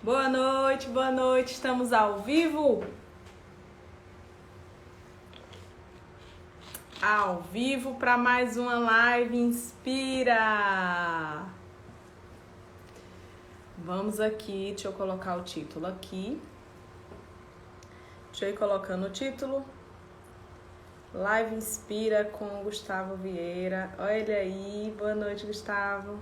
Boa noite, estamos ao vivo? Ao vivo para mais uma live Inspira! Vamos aqui, deixa eu colocar o título aqui. Deixa eu ir colocando o título. Live Inspira com Gustavo Vieira. Olha ele aí, boa noite, Gustavo.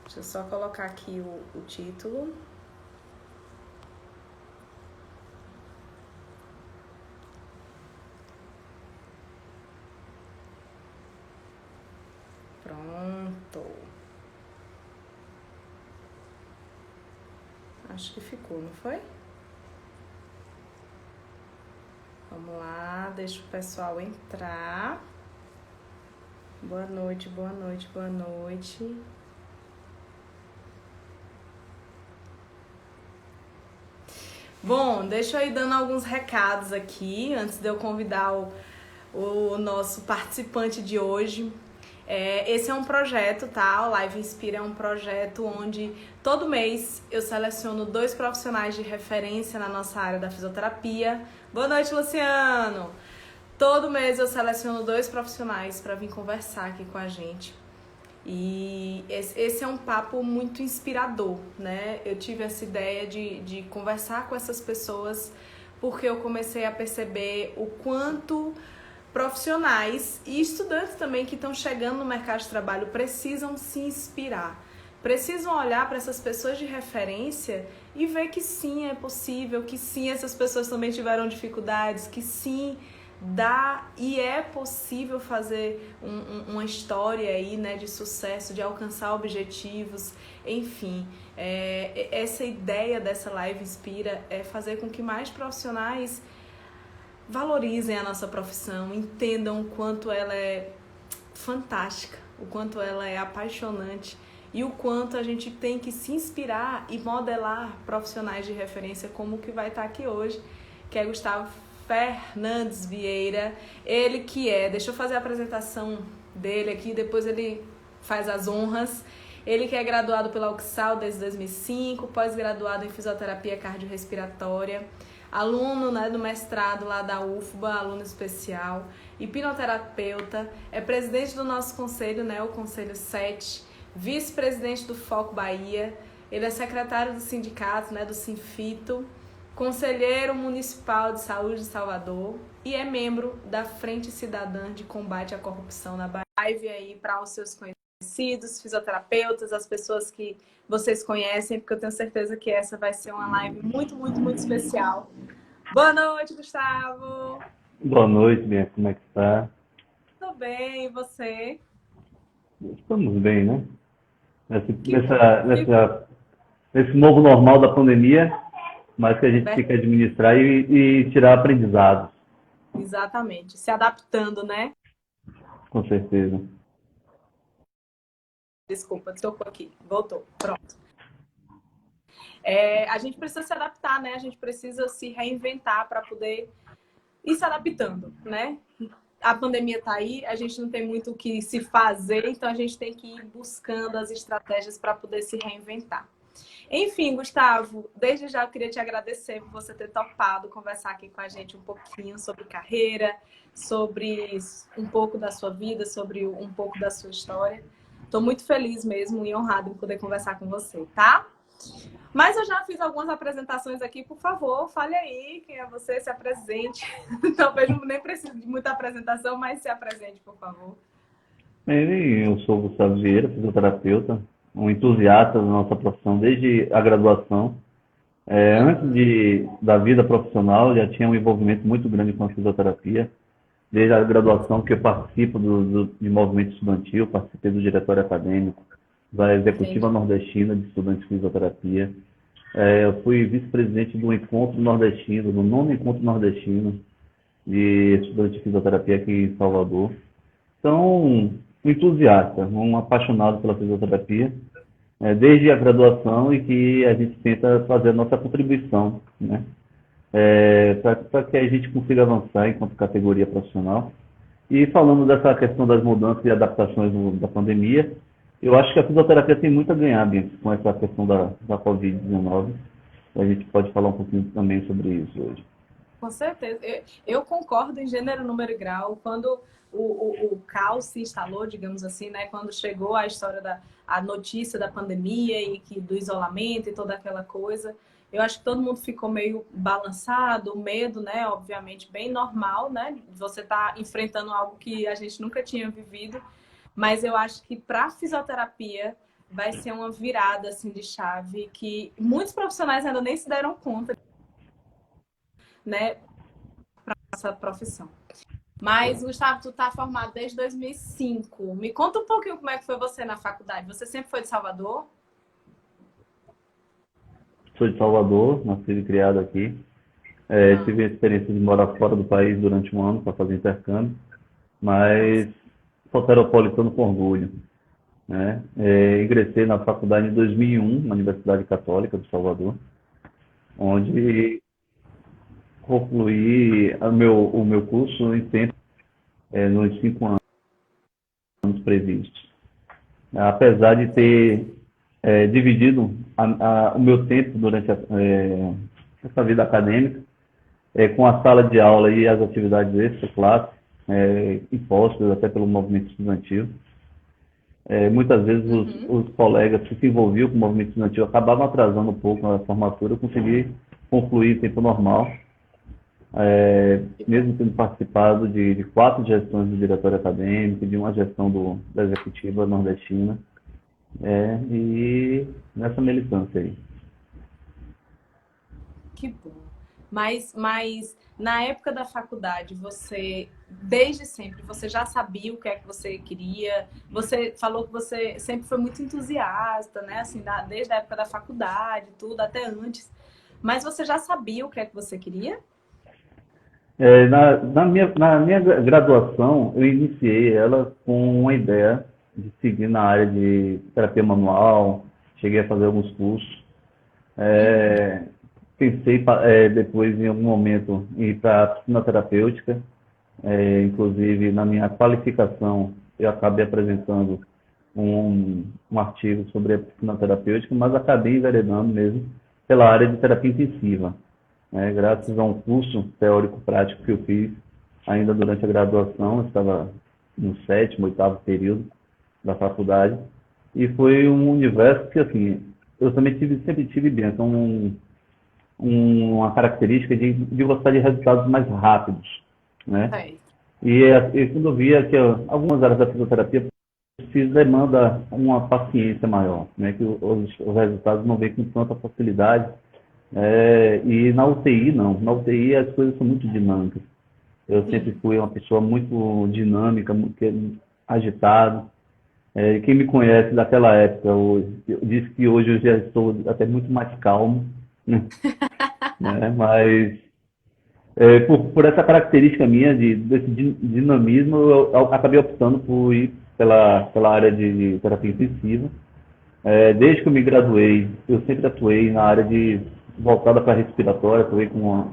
Deixa eu só colocar aqui o título. Pronto. Acho que ficou, não foi? Vamos lá, deixa o pessoal entrar. Boa noite, boa noite, boa noite. Bom, deixa eu ir dando alguns recados aqui, antes de eu convidar o nosso participante de hoje. Esse é um projeto, tá? O Live Inspira é um projeto onde todo mês eu seleciono 2 profissionais de referência na nossa área da fisioterapia. Boa noite, Luciano! Todo mês eu seleciono 2 profissionais para vir conversar aqui com a gente. E esse é um papo muito inspirador, né? Eu tive essa ideia de conversar com essas pessoas porque eu comecei a perceber o quanto profissionais e estudantes também que estão chegando no mercado de trabalho precisam se inspirar, precisam olhar para essas pessoas de referência e ver que sim, é possível, que sim, essas pessoas também tiveram dificuldades, que sim, dá e é possível fazer uma história aí, né, de sucesso, de alcançar objetivos, enfim. Essa ideia dessa Live Inspira é fazer com que mais profissionais valorizem a nossa profissão, entendam o quanto ela é fantástica, o quanto ela é apaixonante e o quanto a gente tem que se inspirar e modelar profissionais de referência como o que vai estar aqui hoje, que é Gustavo Fernandes Vieira. Ele que deixa eu fazer a apresentação dele aqui, depois ele faz as honras. Ele que é graduado pela UXAL desde 2005, pós-graduado em fisioterapia cardiorrespiratória, aluno, né, do mestrado lá da UFBA, aluno especial, hipnoterapeuta, é presidente do nosso conselho, né, o Conselho 7, vice-presidente do Foco Bahia, ele é secretário do sindicato, né, do Sinfito, conselheiro municipal de saúde de Salvador e é membro da Frente Cidadã de Combate à Corrupção na Bahia. Live aí para os seus conhecidos, fisioterapeutas, as pessoas que vocês conhecem, porque eu tenho certeza que essa vai ser uma live muito, muito, muito especial. Boa noite, Gustavo! Boa noite, Bia. Como é que está? Tudo bem, e você? Estamos bem, né? Nesse, Que bom! nesse novo normal da pandemia, mas que a gente tem que Verdade. administrar e tirar aprendizados, Exatamente, se adaptando, né? com certeza. Desculpa, tocou aqui, voltou, pronto. A gente precisa se adaptar, né? A gente precisa se reinventar para poder ir se adaptando, né? A pandemia está aí, a gente não tem muito o que se fazer, então a gente tem que ir buscando as estratégias para poder se reinventar. Enfim, Gustavo, desde já eu queria te agradecer por você ter topado conversar aqui com a gente um pouquinho sobre carreira, sobre um pouco da sua vida, sobre um pouco da sua história. Estou muito feliz mesmo e honrada em poder conversar com você, tá? Mas eu já fiz algumas apresentações aqui, por favor, fale aí quem é você, se apresente. Talvez nem precise de muita apresentação, mas se apresente, por favor. Eu sou o Gustavo Vieira, fisioterapeuta, um entusiasta da nossa profissão desde a graduação. Da vida profissional, já tinha um envolvimento muito grande com a fisioterapia. Desde a graduação que eu participo de movimento estudantil, participei do diretório acadêmico, da Executiva Entendi. Nordestina de Estudantes de Fisioterapia. Eu fui vice-presidente do Encontro Nordestino, do 9º Encontro Nordestino de Estudantes de Fisioterapia aqui em Salvador. Então, um entusiasta, um apaixonado pela fisioterapia, desde a graduação e que a gente tenta fazer a nossa contribuição, né? Para que a gente consiga avançar enquanto categoria profissional. E falando dessa questão das mudanças e adaptações da pandemia, Eu acho que a fisioterapia tem muito a ganhar, Bianca, com essa questão da Covid-19. A gente pode falar um pouquinho também sobre isso hoje. Com certeza. Eu concordo em gênero, número e grau. Quando o caos se instalou, digamos assim, né? Quando chegou a história a notícia da pandemia e do isolamento e toda aquela coisa, eu acho que todo mundo ficou meio balançado, o medo, né? Obviamente, bem normal, né? Você tá enfrentando algo que a gente nunca tinha vivido, mas eu acho que para fisioterapia vai ser uma virada assim de chave que muitos profissionais ainda nem se deram conta, né? Essa profissão. Mas, Gustavo, tu tá formado desde 2005. Me conta um pouquinho como é que foi você na faculdade. Você sempre foi de Salvador? Sou de Salvador, nascido e criado aqui. Ah, Tive a experiência de morar fora do país durante um ano para fazer intercâmbio, mas soteropolitano com orgulho, né? Ingressei na faculdade em 2001, na Universidade Católica de Salvador, onde concluí o meu curso em tempo, nos 5 anos previstos. Apesar de ter dividido o meu tempo durante essa vida acadêmica, com a sala de aula e as atividades extra-classe, impostas até pelo movimento estudantil. Muitas vezes uhum. os colegas que se envolviam com o movimento estudantil acabavam atrasando um pouco a formatura, eu consegui concluir em tempo normal, mesmo tendo participado de 4 gestões do diretório acadêmico, de uma gestão da executiva nordestina, e nessa militância aí. Que bom. Mas na época da faculdade, você, desde sempre, você já sabia o que é que você queria? Você falou que você sempre foi muito entusiasta, né? Assim, desde a época da faculdade, tudo, até antes. Mas você já sabia o que é que você queria? Na minha graduação, eu iniciei ela com uma ideia de seguir na área de terapia manual, cheguei a fazer alguns cursos. Uhum. Pensei depois, em algum momento, em ir para a piscina terapêutica. Inclusive, na minha qualificação, eu acabei apresentando um artigo sobre a piscina terapêutica, mas acabei enveredando mesmo pela área de terapia intensiva, né? Graças a um curso teórico-prático que eu fiz ainda durante a graduação, eu estava no 7º, 8º período da faculdade, e foi um universo que, assim, eu também sempre tive, Bianca, uma característica de gostar de resultados mais rápidos, né? É. E quando eu via que algumas áreas da fisioterapia demanda uma paciência maior, né? Que os resultados não vêm com tanta facilidade. E na UTI, não. Na UTI as coisas são muito dinâmicas. Eu sempre Sim. fui uma pessoa muito dinâmica, muito agitado. Quem me conhece daquela época, eu disse que hoje eu já estou até muito mais calmo, né? Mas por essa característica minha desse dinamismo, eu acabei optando por ir pela área de terapia intensiva. Desde que eu me graduei, eu sempre atuei na área voltada para respiratória, atuei com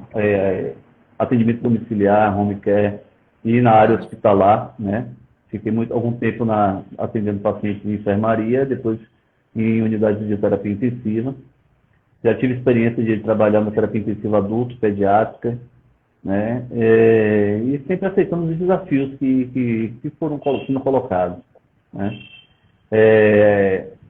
atendimento domiciliar, home care e na área Ah, hospitalar, né? Fiquei algum tempo atendendo pacientes de enfermaria, depois em unidades de terapia intensiva. Já tive experiência de trabalhar na terapia intensiva adulto, pediátrica, né? E sempre aceitando os desafios que foram sendo colocados, né?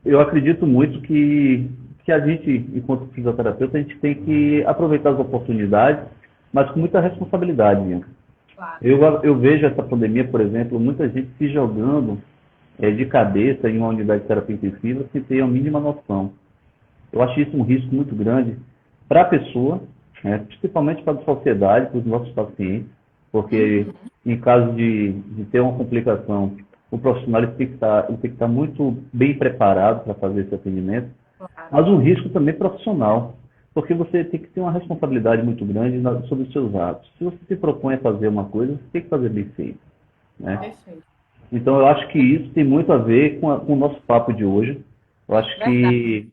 Eu acredito muito que a gente, enquanto fisioterapeuta, a gente tem que aproveitar as oportunidades, mas com muita responsabilidade, Bianca. claro. Eu vejo essa pandemia, por exemplo, muita gente se jogando de cabeça em uma unidade de terapia intensiva sem ter a mínima noção. Eu acho isso um risco muito grande para a pessoa, né, principalmente para a sociedade, para os nossos pacientes, porque Uhum. em caso de ter uma complicação, o profissional ele tem que estar muito bem preparado para fazer esse atendimento, Claro. mas um risco também profissional, porque você tem que ter uma responsabilidade muito grande sobre os seus atos. Se você se propõe a fazer uma coisa, você tem que fazer bem feito, né? Perfeito. Então, eu acho que isso tem muito a ver com o nosso papo de hoje. Eu acho Verdade.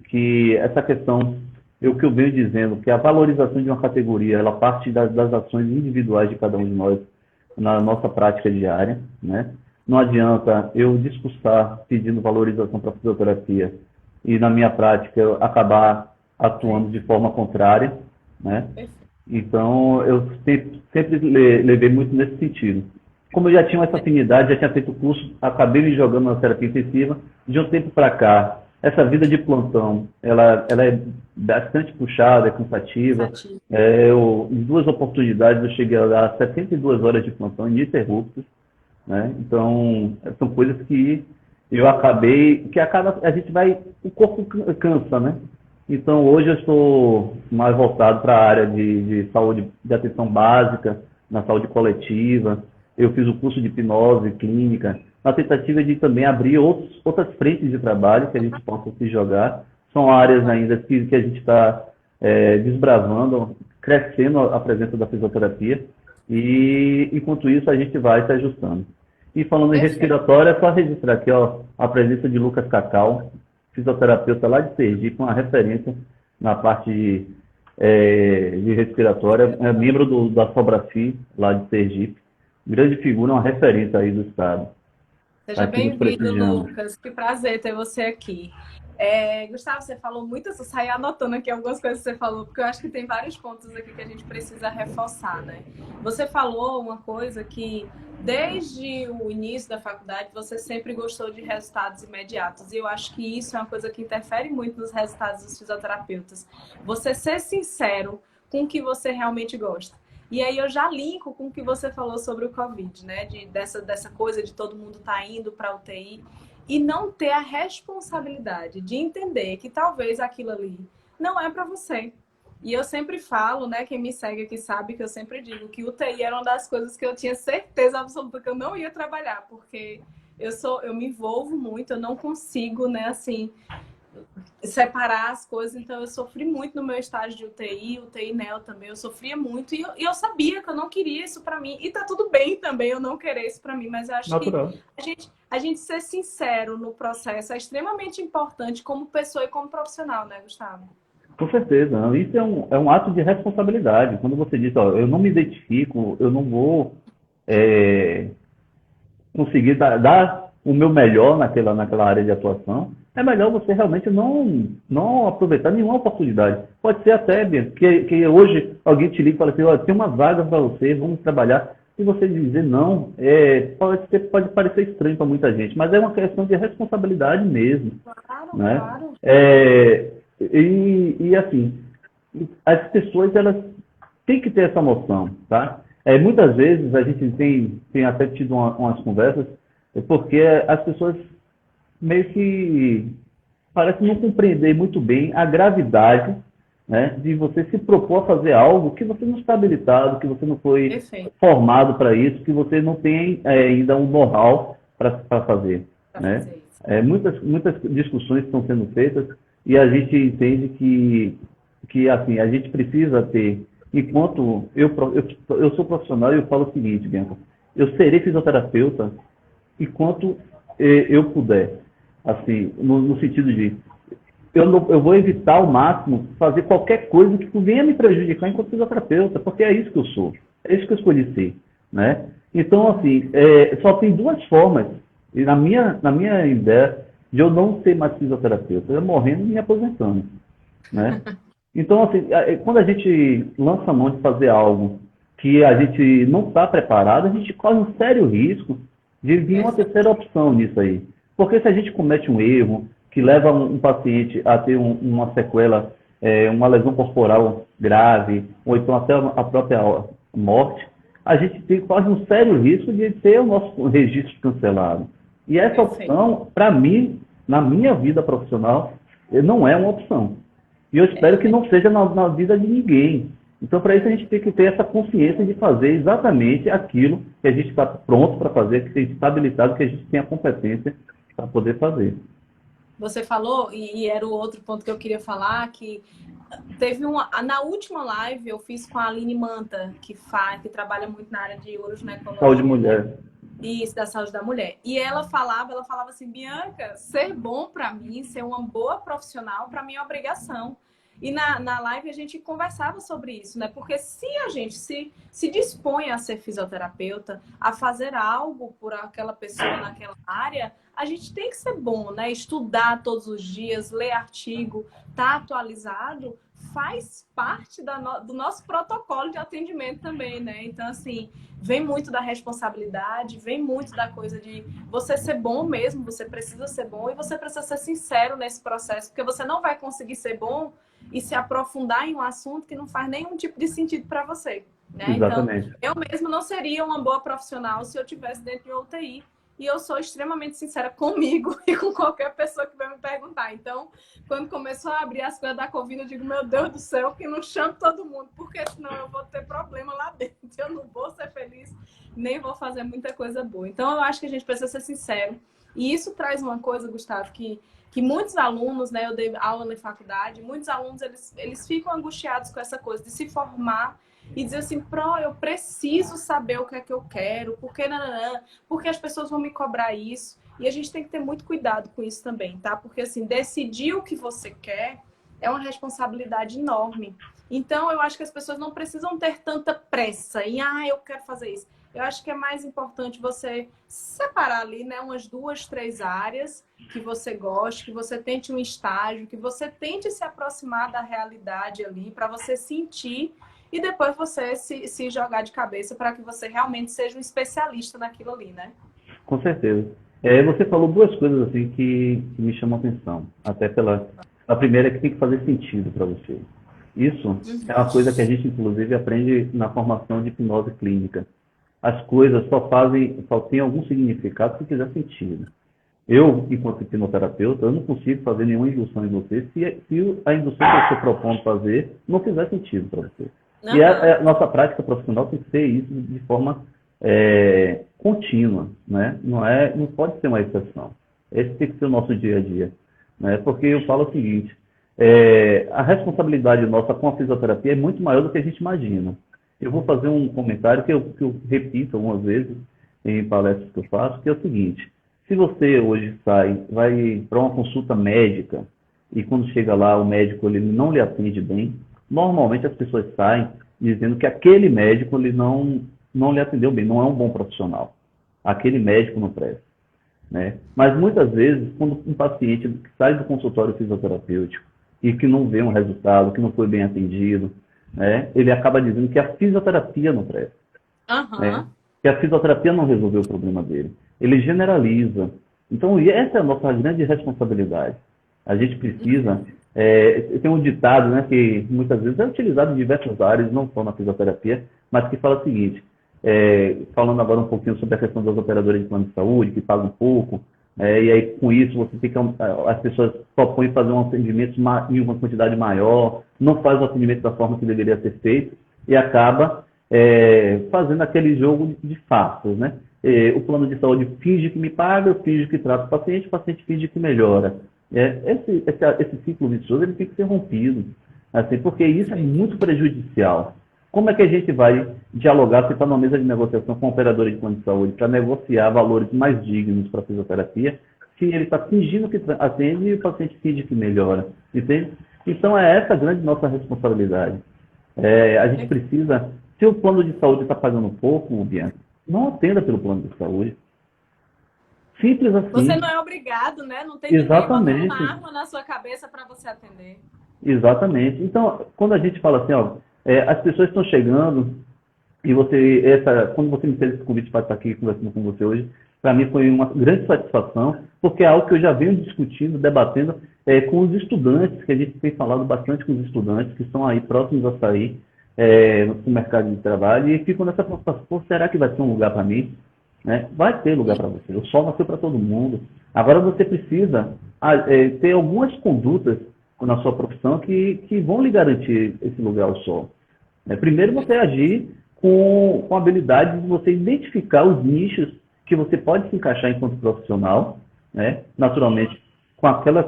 que essa questão, o que eu venho dizendo, que a valorização de uma categoria, ela parte das ações individuais de cada um de nós na nossa prática diária, né? não adianta eu discursar pedindo valorização para a fisioterapia e, na minha prática, eu acabar atuando de forma contrária, né? Então, eu sempre levei muito nesse sentido. Como eu já tinha essa afinidade, já tinha feito o curso, acabei me jogando na terapia intensiva. De um tempo para cá, essa vida de plantão, ela é bastante puxada, é cansativa. Em 2 oportunidades, eu cheguei a dar 72 horas de plantão ininterruptas, né? Então, são coisas que eu acabei, a gente vai, o corpo cansa, né? Então, hoje eu estou mais voltado para a área de saúde, de atenção básica, na saúde coletiva. Eu fiz o curso de hipnose clínica, na tentativa de também abrir outras frentes de trabalho que a gente possa se jogar. São áreas ainda que a gente está desbravando, crescendo a presença da fisioterapia, e enquanto isso a gente vai se ajustando. E falando em respiratória, é só registrar aqui a presença de Lucas Cacau, fisioterapeuta lá de Sergipe, uma referência na parte de respiratória, é membro da Sobrafi, lá de Sergipe. Grande figura, uma referência aí do estado. Seja bem-vindo, Lucas. Que prazer ter você aqui. Gustavo, você falou muito, eu saí anotando aqui algumas coisas que você falou, porque eu acho que tem vários pontos aqui que a gente precisa reforçar, né? Você falou uma coisa que, desde o início da faculdade, você sempre gostou de resultados imediatos, e eu acho que isso é uma coisa que interfere muito nos resultados dos fisioterapeutas. Você ser sincero com o que você realmente gosta. E aí eu já linko com o que você falou sobre o Covid, né? Dessa coisa de todo mundo estar indo para a UTI e não ter a responsabilidade de entender que talvez aquilo ali não é para você. E eu sempre falo, né? Quem me segue aqui sabe que eu sempre digo que UTI era uma das coisas que eu tinha certeza absoluta que eu não ia trabalhar, porque eu me envolvo muito, eu não consigo, né, assim, separar as coisas. Então eu sofri muito no meu estágio de UTI neo também, eu sofria muito, e eu sabia que eu não queria isso pra mim, e tá tudo bem também eu não querer isso pra mim, mas eu acho Natural. que a gente ser sincero no processo é extremamente importante como pessoa e como profissional, né, Gustavo? Com certeza, isso é um ato de responsabilidade. Quando você diz, eu não me identifico, eu não vou conseguir dar o meu melhor naquela área de atuação, é melhor você realmente não aproveitar nenhuma oportunidade. Pode ser até que hoje alguém te liga e fala assim, tem uma vaga para você, vamos trabalhar. E você dizer não, pode parecer estranho para muita gente, mas é uma questão de responsabilidade mesmo. Claro, Né? claro. E assim, as pessoas elas têm que ter essa noção, tá? Muitas vezes a gente tem até tido umas conversas, porque as pessoas meio que parecem não compreender muito bem a gravidade, né, de você se propor a fazer algo que você não está habilitado, que você não foi formado para isso, que você não tem ainda um know-how para fazer. Né? Muitas discussões estão sendo feitas e a gente entende que assim, a gente precisa ter, enquanto eu sou profissional, eu falo o seguinte, Bianca, eu serei fisioterapeuta enquanto eu puder, assim, no sentido de eu vou evitar ao máximo fazer qualquer coisa que venha me prejudicar enquanto fisioterapeuta, porque é isso que eu sou, é isso que eu escolhi ser, né? Então, assim, só tem 2 formas, e na minha ideia, de eu não ser mais fisioterapeuta, eu morrendo e me aposentando, né? Então, assim, quando a gente lança a mão de fazer algo que a gente não está preparado, a gente corre um sério risco de vir uma terceira opção nisso aí. Porque se a gente comete um erro que leva um paciente a ter uma sequela, uma lesão corporal grave, ou então até a própria morte, a gente corre um sério risco de ter o nosso registro cancelado. E essa opção, para mim, na minha vida profissional, não é uma opção. E eu espero que não seja na vida de ninguém. Então, para isso, a gente tem que ter essa consciência de fazer exatamente aquilo que a gente está pronto para fazer, que a gente está habilitado, que a gente tem a competência para poder fazer. Você falou, e era o outro ponto que eu queria falar, que teve na última live eu fiz com a Aline Manta, que trabalha muito na área de uroginecologia. Saúde mulher. Isso, da saúde da mulher. E ela falava assim, Bianca, ser bom para mim, ser uma boa profissional, para mim é obrigação. E na live a gente conversava sobre isso, né? Porque se a gente se dispõe a ser fisioterapeuta, a fazer algo por aquela pessoa naquela área, a gente tem que ser bom, né? Estudar todos os dias, ler artigo, estar atualizado, faz parte do nosso protocolo de atendimento também, né? Então, assim, vem muito da responsabilidade, vem muito da coisa de você ser bom mesmo, você precisa ser bom e você precisa ser sincero nesse processo, porque você não vai conseguir ser bom e se aprofundar em um assunto que não faz nenhum tipo de sentido para você, né? Então, Exatamente. eu mesmo não seria uma boa profissional se eu tivesse dentro de UTI. E eu sou extremamente sincera comigo e com qualquer pessoa que vai me perguntar. Então, quando começou a abrir as coisas da Covid, eu digo, meu Deus do céu, que não chame todo mundo, porque senão eu vou ter problema lá dentro. Eu não vou ser feliz, nem vou fazer muita coisa boa. Então, eu acho que a gente precisa ser sincero. E isso traz uma coisa, Gustavo, que muitos alunos, né, eu dei aula na faculdade, muitos alunos, eles ficam angustiados com essa coisa de se formar e dizer assim, eu preciso saber o que é que eu quero, porque as pessoas vão me cobrar isso. E a gente tem que ter muito cuidado com isso também, tá? Porque, assim, decidir o que você quer é uma responsabilidade enorme. Então, eu acho que as pessoas não precisam ter tanta pressa em, eu quero fazer isso. Eu acho que é mais importante você separar ali, né, umas 2, 3 áreas que você goste, que você tente um estágio, que você tente se aproximar da realidade ali, para você sentir e depois você se jogar de cabeça para que você realmente seja um especialista naquilo ali, né? Com certeza. Você falou duas coisas assim que me chamam a atenção. Até a primeira é que tem que fazer sentido para você. Isso é uma coisa que a gente, inclusive, aprende na formação de hipnose clínica. As coisas só têm algum significado se fizer sentido. Eu, enquanto hipnoterapeuta, eu não consigo fazer nenhuma indução em você se a indução que eu estou propondo fazer não fizer sentido para você. Uhum. E a nossa prática profissional tem que ser isso de forma contínua, né? Não pode ser uma exceção. Esse tem que ser o nosso dia a dia, né? Porque eu falo o seguinte, a responsabilidade nossa com a fisioterapia é muito maior do que a gente imagina. Eu vou fazer um comentário que eu repito algumas vezes em palestras que eu faço, que é o seguinte, se você hoje vai para uma consulta médica e quando chega lá o médico ele não lhe atende bem, normalmente as pessoas saem dizendo que aquele médico ele não lhe atendeu bem, não é um bom profissional. Aquele médico não presta, né? Mas muitas vezes, quando um paciente sai do consultório fisioterapêutico e que não vê um resultado, que não foi bem atendido, né, ele acaba dizendo que a fisioterapia não presta. Uhum. Né? Que a fisioterapia não resolveu o problema dele. Ele generaliza. Então, essa é a nossa grande responsabilidade. A gente precisa... tem um ditado, né, que muitas vezes é utilizado em diversas áreas, não só na fisioterapia, mas que fala o seguinte, falando agora um pouquinho sobre a questão das operadoras de plano de saúde, que pagam pouco, e aí com isso você fica, as pessoas propõem fazer um atendimento em uma quantidade maior, não faz o atendimento da forma que deveria ser feito, e acaba fazendo aquele jogo de fatos, né? O plano de saúde finge que me paga, eu finge que trata o paciente finge que melhora. Esse ciclo vicioso ele tem que ser rompido, assim, porque isso é muito prejudicial. Como é que a gente vai dialogar, se está numa mesa de negociação com a operadora de plano de saúde, para negociar valores mais dignos para a fisioterapia, se ele está fingindo que atende e o paciente finge que melhora, entende? Então é essa a grande nossa responsabilidade. A gente precisa, se o plano de saúde está pagando pouco, Bianca, não atenda pelo plano de saúde. Simples assim. Você não é obrigado, né? Não tem Exatamente. ninguém botando uma arma na sua cabeça para você atender. Exatamente. Então, quando a gente fala assim, as pessoas estão chegando e quando você me fez esse convite para estar aqui conversando com você hoje, para mim foi uma grande satisfação, porque é algo que eu já venho discutindo, debatendo com os estudantes, que a gente tem falado bastante com os estudantes que estão aí próximos a sair no mercado de trabalho e ficam nessa preocupação, será que vai ter um lugar para mim? Né? Vai ter lugar para você, o sol vai ser para todo mundo. Agora você precisa ter algumas condutas na sua profissão que vão lhe garantir esse lugar ao sol. Primeiro você agir com a habilidade de você identificar os nichos que você pode se encaixar enquanto profissional, né? Naturalmente, com aquelas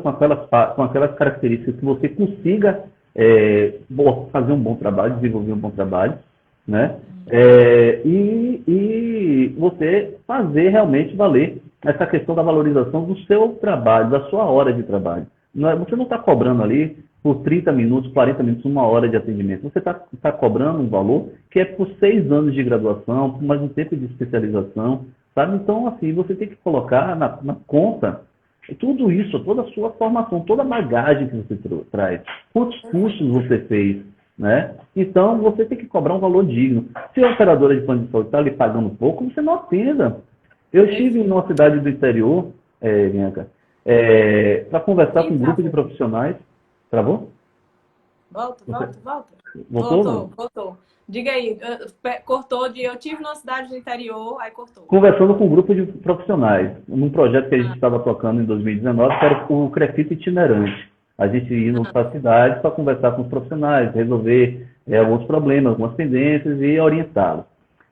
características que você consiga fazer um bom trabalho, desenvolver um bom trabalho, né? E você fazer realmente valer essa questão da valorização do seu trabalho, da sua hora de trabalho. Você não está cobrando ali por 30 minutos, 40 minutos, 1 hora de atendimento. Você está cobrando um valor que é por 6 anos de graduação, por mais um tempo de especialização, sabe? Então, assim, você tem que colocar na conta tudo isso, toda a sua formação, toda a bagagem que você traz, quantos cursos você fez, né? Então, você tem que cobrar um valor digno. Se a operadora de plano de saúde está lhe pagando pouco, você não atenda. Eu estive em uma cidade do interior, Bianca, para conversar com um grupo de profissionais. Travou? Volta. Voltou? Voltou. Diga aí, cortou eu tive numa cidade do interior, aí cortou. Conversando com um grupo de profissionais, num projeto que a gente estava tocando em 2019, que era o CREFIT itinerante. A gente ia para cidades para conversar com os profissionais, resolver alguns problemas, algumas pendências e orientá-los.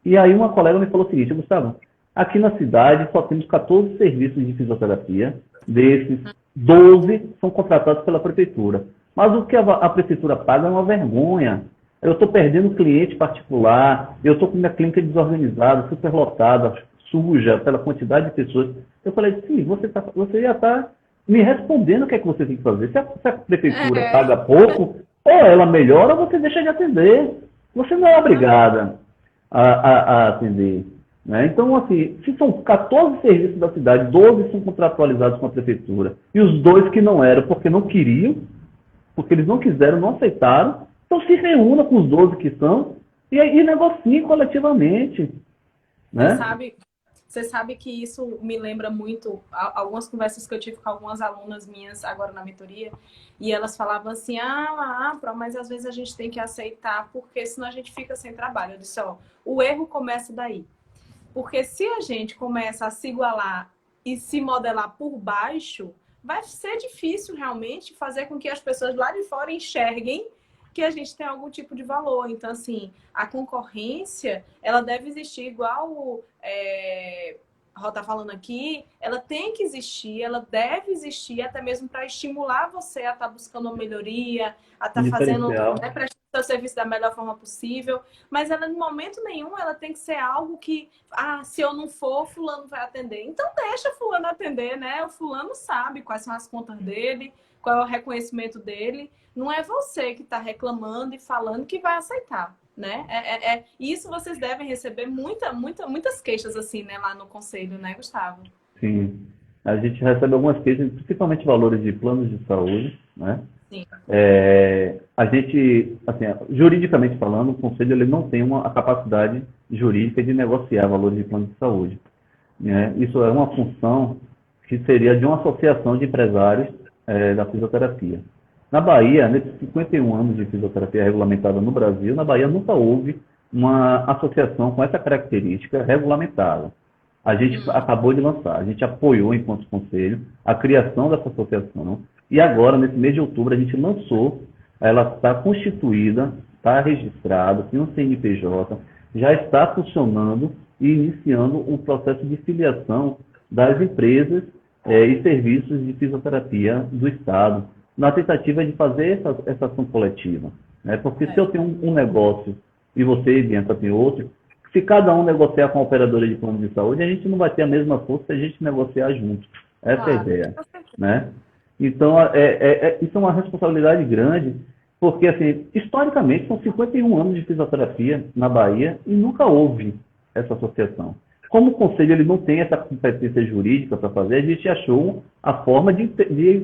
E aí uma colega me falou o seguinte: Gustavo, aqui na cidade só temos 14 serviços de fisioterapia, desses 12 são contratados pela prefeitura. Mas o que a prefeitura paga é uma vergonha. Eu estou perdendo cliente particular, eu estou com minha clínica desorganizada, superlotada, suja, pela quantidade de pessoas. Eu falei, sim, você já está me respondendo o que é que você tem que fazer. Se a prefeitura paga pouco, ou ela melhora ou você deixa de atender. Você não é obrigada a atender. Né? Então, assim, se são 14 serviços da cidade, 12 são contratualizados com a prefeitura, e os 2 que não eram porque não queriam, porque eles não quiseram, não aceitaram, então se reúna com os 12 que são e negocie coletivamente. Né? Você sabe que isso me lembra muito algumas conversas que eu tive com algumas alunas minhas agora na mentoria, e elas falavam assim, mas às vezes a gente tem que aceitar, porque senão a gente fica sem trabalho. Eu disse, o erro começa daí. Porque se a gente começa a se igualar e se modelar por baixo, vai ser difícil realmente fazer com que as pessoas lá de fora enxerguem que a gente tem algum tipo de valor. Então, assim, a concorrência, ela deve existir igual o Ró tá falando aqui, ela tem que existir, ela deve existir, até mesmo para estimular você a estar buscando uma melhoria, a estar fazendo, prestando seu serviço da melhor forma possível, mas ela, em momento nenhum, ela tem que ser algo que, se eu não for, fulano vai atender. Então, deixa fulano atender, né? O fulano sabe quais são as contas dele, qual é o reconhecimento dele. Não é você que está reclamando e falando que vai aceitar, né? Isso vocês devem receber muitas queixas assim, né, lá no conselho, né, Gustavo? Sim. A gente recebe algumas queixas, principalmente valores de planos de saúde, né? Sim. A gente, assim, juridicamente falando, o conselho ele não tem a capacidade jurídica de negociar valores de planos de saúde. Né? Isso é uma função que seria de uma associação de empresários da fisioterapia. Na Bahia, nesses 51 anos de fisioterapia regulamentada no Brasil, na Bahia nunca houve uma associação com essa característica regulamentada. A gente acabou de lançar, a gente apoiou, enquanto conselho, a criação dessa associação. E agora, nesse mês de outubro, a gente lançou, ela está constituída, está registrada, tem um CNPJ, já está funcionando e iniciando um processo de filiação das empresas e serviços de fisioterapia do Estado, na tentativa de fazer essa ação coletiva. Né? Porque se eu tenho um negócio e você, Bianca, tem outro, se cada um negociar com a operadora de plano de saúde, a gente não vai ter a mesma força se a gente negociar junto. Essa é a ideia. Né? Então, isso é uma responsabilidade grande, porque, assim, historicamente, são 51 anos de fisioterapia na Bahia e nunca houve essa associação. Como o conselho ele não tem essa competência jurídica para fazer, a gente achou a forma de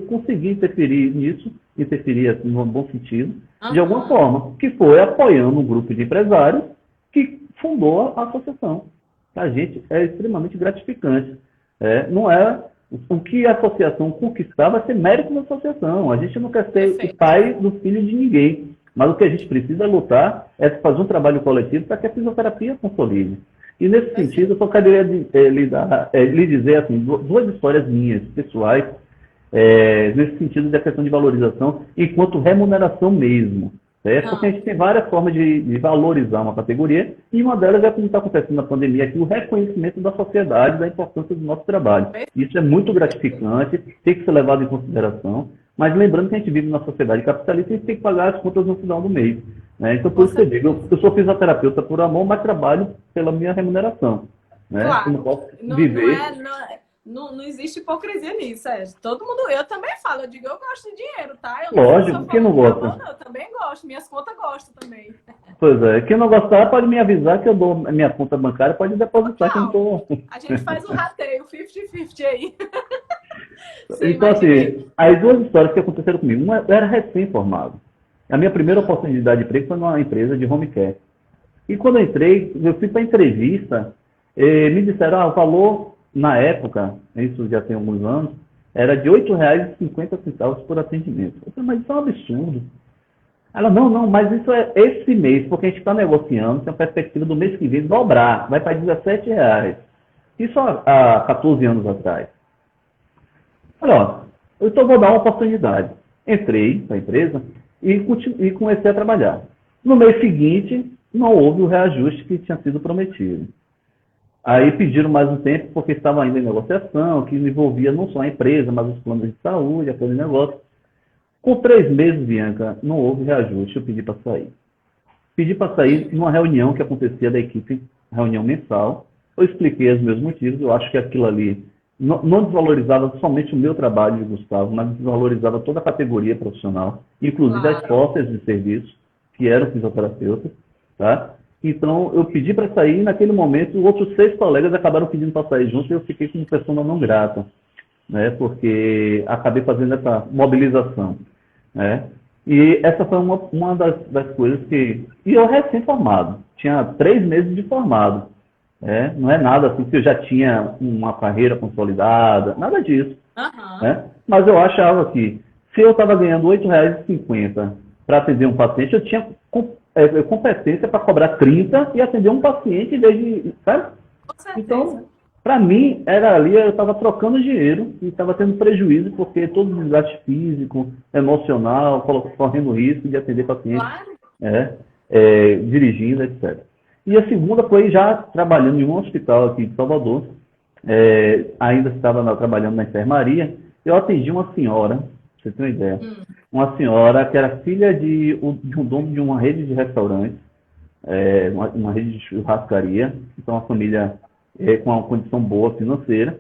conseguir interferir nisso, interferir assim, no bom sentido, de alguma forma, que foi apoiando um grupo de empresários que fundou a associação. A gente é extremamente gratificante. Não é o que a associação conquistar vai ser mérito da associação. A gente não quer ser o pai do filho de ninguém. Mas o que a gente precisa lutar é fazer um trabalho coletivo para que a fisioterapia consolide. E nesse sentido, eu só queria lhe dizer assim, 2 histórias minhas, pessoais, nesse sentido da questão de valorização, enquanto remuneração mesmo. Certo? Porque a gente tem várias formas de valorizar uma categoria, e uma delas é como está acontecendo na pandemia aqui, o reconhecimento da sociedade, da importância do nosso trabalho. Isso é muito gratificante, tem que ser levado em consideração, mas lembrando que a gente vive numa sociedade capitalista e a gente tem que pagar as contas no final do mês. Né? Então, por isso que eu digo, eu sou fisioterapeuta por amor, mas trabalho pela minha remuneração. Né? Claro. Eu não posso viver... Não existe hipocrisia nisso, é. Todo mundo, eu também falo, eu digo, eu gosto de dinheiro, tá? Eu não Lógico, sou quem não falando gosta? não, eu também gosto, minhas contas gostam também. Pois é, quem não gostar pode me avisar que eu dou a minha conta bancária, pode depositar que eu não Total. tô. A gente faz o rateio, 50-50 aí. Sei, Então, mas diga aí. assim, as duas histórias que aconteceram comigo. Uma, eu era recém-formado. A minha primeira oportunidade de emprego foi numa empresa de home care. E quando eu entrei, eu fui para a entrevista, me disseram, o valor, na época, isso já tem alguns anos, era de R$ 8,50 por atendimento. Eu falei, mas isso é um absurdo. Ela, não, mas isso é esse mês, porque a gente está negociando, tem a perspectiva do mês que vem dobrar, vai para R$ 17. Isso há 14 anos atrás. Olha, ó, eu então vou dar uma oportunidade. Entrei na empresa e comecei a trabalhar. No mês seguinte, não houve o reajuste que tinha sido prometido. Aí pediram mais um tempo, porque estava ainda em negociação, que envolvia não só a empresa, mas os planos de saúde, aquele negócio. Com 3 meses, Bianca, não houve reajuste, eu pedi para sair. Pedi para sair numa reunião que acontecia da equipe, reunião mensal. Eu expliquei os meus motivos, eu acho que aquilo ali não desvalorizava somente o meu trabalho de Gustavo, mas desvalorizava toda a categoria profissional, inclusive as Claro. sócias de serviço, que eram fisioterapeutas, tá? Então, eu pedi para sair e naquele momento, outros 6 colegas acabaram pedindo para sair junto e eu fiquei como pessoa não grata, né? Porque acabei fazendo essa mobilização, né? E essa foi uma das coisas que... E eu recém-formado, tinha 3 meses de formado, né? Não é nada assim que eu já tinha uma carreira consolidada, nada disso, Aham. né? Mas eu achava que se eu estava ganhando R$ 8,50 para atender um paciente, eu tinha competência para cobrar 30 e atender um paciente em vez de, sabe? Com Então, certeza. para mim, era ali, eu estava trocando dinheiro e estava tendo prejuízo, porque todo o desgaste físico, emocional, correndo risco de atender pacientes, Claro. é, dirigindo, etc. E a segunda foi já trabalhando em um hospital aqui de Salvador, ainda estava trabalhando na enfermaria, eu atendi uma senhora, pra você ter uma ideia, uma senhora que era filha de um dono de uma rede de restaurantes, uma rede de churrascaria, então uma família com uma condição boa financeira,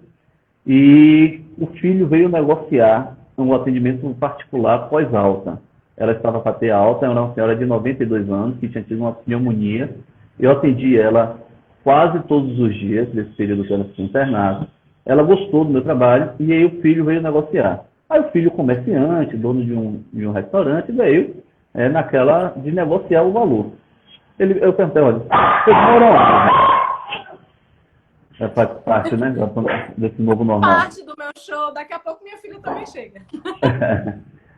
e o filho veio negociar um atendimento particular pós-alta. Ela estava para ter alta, era uma senhora de 92 anos, que tinha tido uma pneumonia. Eu atendi ela quase todos os dias, nesse período que ela ficou internada. Ela gostou do meu trabalho, e aí o filho veio negociar. Aí o filho, comerciante, dono de um restaurante, veio naquela de negociar o valor. Eu perguntei, olha, vocês moram lá? Faz parte, né, desse novo normal. Parte do meu show, daqui a pouco minha filha também chega.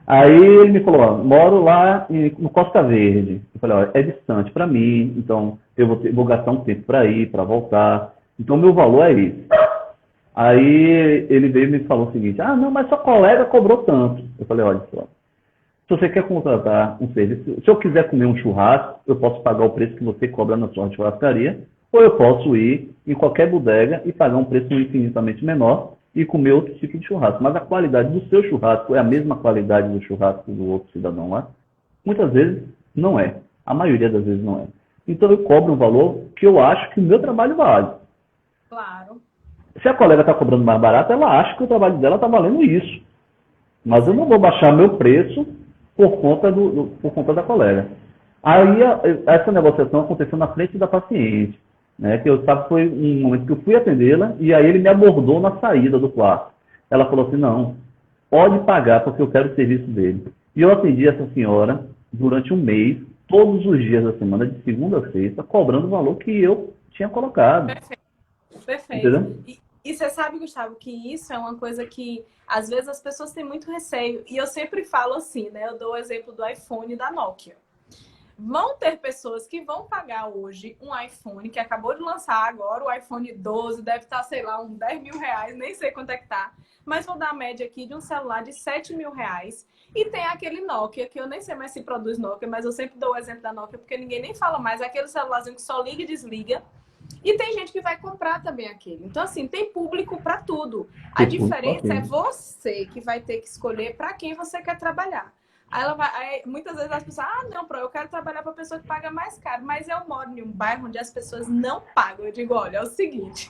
Aí ele me falou, ó, moro lá no Costa Verde. Eu falei, ó, é distante para mim, então eu vou gastar um tempo para ir, para voltar. Então meu valor é esse. Aí ele veio e me falou o seguinte, não, mas sua colega cobrou tanto. Eu falei, olha só, se você quer contratar um serviço, se eu quiser comer um churrasco, eu posso pagar o preço que você cobra na sua churrascaria, ou eu posso ir em qualquer bodega e pagar um preço infinitamente menor e comer outro tipo de churrasco. Mas a qualidade do seu churrasco é a mesma qualidade do churrasco do outro cidadão lá? Muitas vezes não é. A maioria das vezes não é. Então eu cobro um valor que eu acho que o meu trabalho vale. Claro. Se a colega está cobrando mais barato, ela acha que o trabalho dela está valendo isso. Mas eu não vou baixar meu preço por conta da colega. Aí essa negociação aconteceu na frente da paciente, né? Que eu sabe foi um momento que eu fui atendê-la e aí ele me abordou na saída do quarto. Ela falou assim, não, pode pagar porque eu quero o serviço dele. E eu atendi essa senhora durante um mês, todos os dias da semana, de segunda a sexta, cobrando o valor que eu tinha colocado. Perfeito. Perfeito. Entendeu? E você sabe, Gustavo, que isso é uma coisa que às vezes as pessoas têm muito receio. E eu sempre falo assim, né? Eu dou o exemplo do iPhone e da Nokia. Vão ter pessoas que vão pagar hoje um iPhone que acabou de lançar agora, o iPhone 12, deve estar, sei lá, uns R$ 10.000, nem sei quanto é que tá. Mas vou dar a média aqui de um celular de R$ 7.000. E tem aquele Nokia, que eu nem sei mais se produz Nokia, mas eu sempre dou o exemplo da Nokia, porque ninguém nem fala mais. É aquele celularzinho que só liga e desliga. E tem gente que vai comprar também aquele. Então, assim, tem público para tudo. A diferença é você que vai ter que escolher para quem você quer trabalhar. Aí ela vai, aí, muitas vezes as pessoas, ah, não, eu quero trabalhar para pessoa que paga mais caro, mas eu moro em um bairro onde as pessoas não pagam. Eu digo, olha, é o seguinte,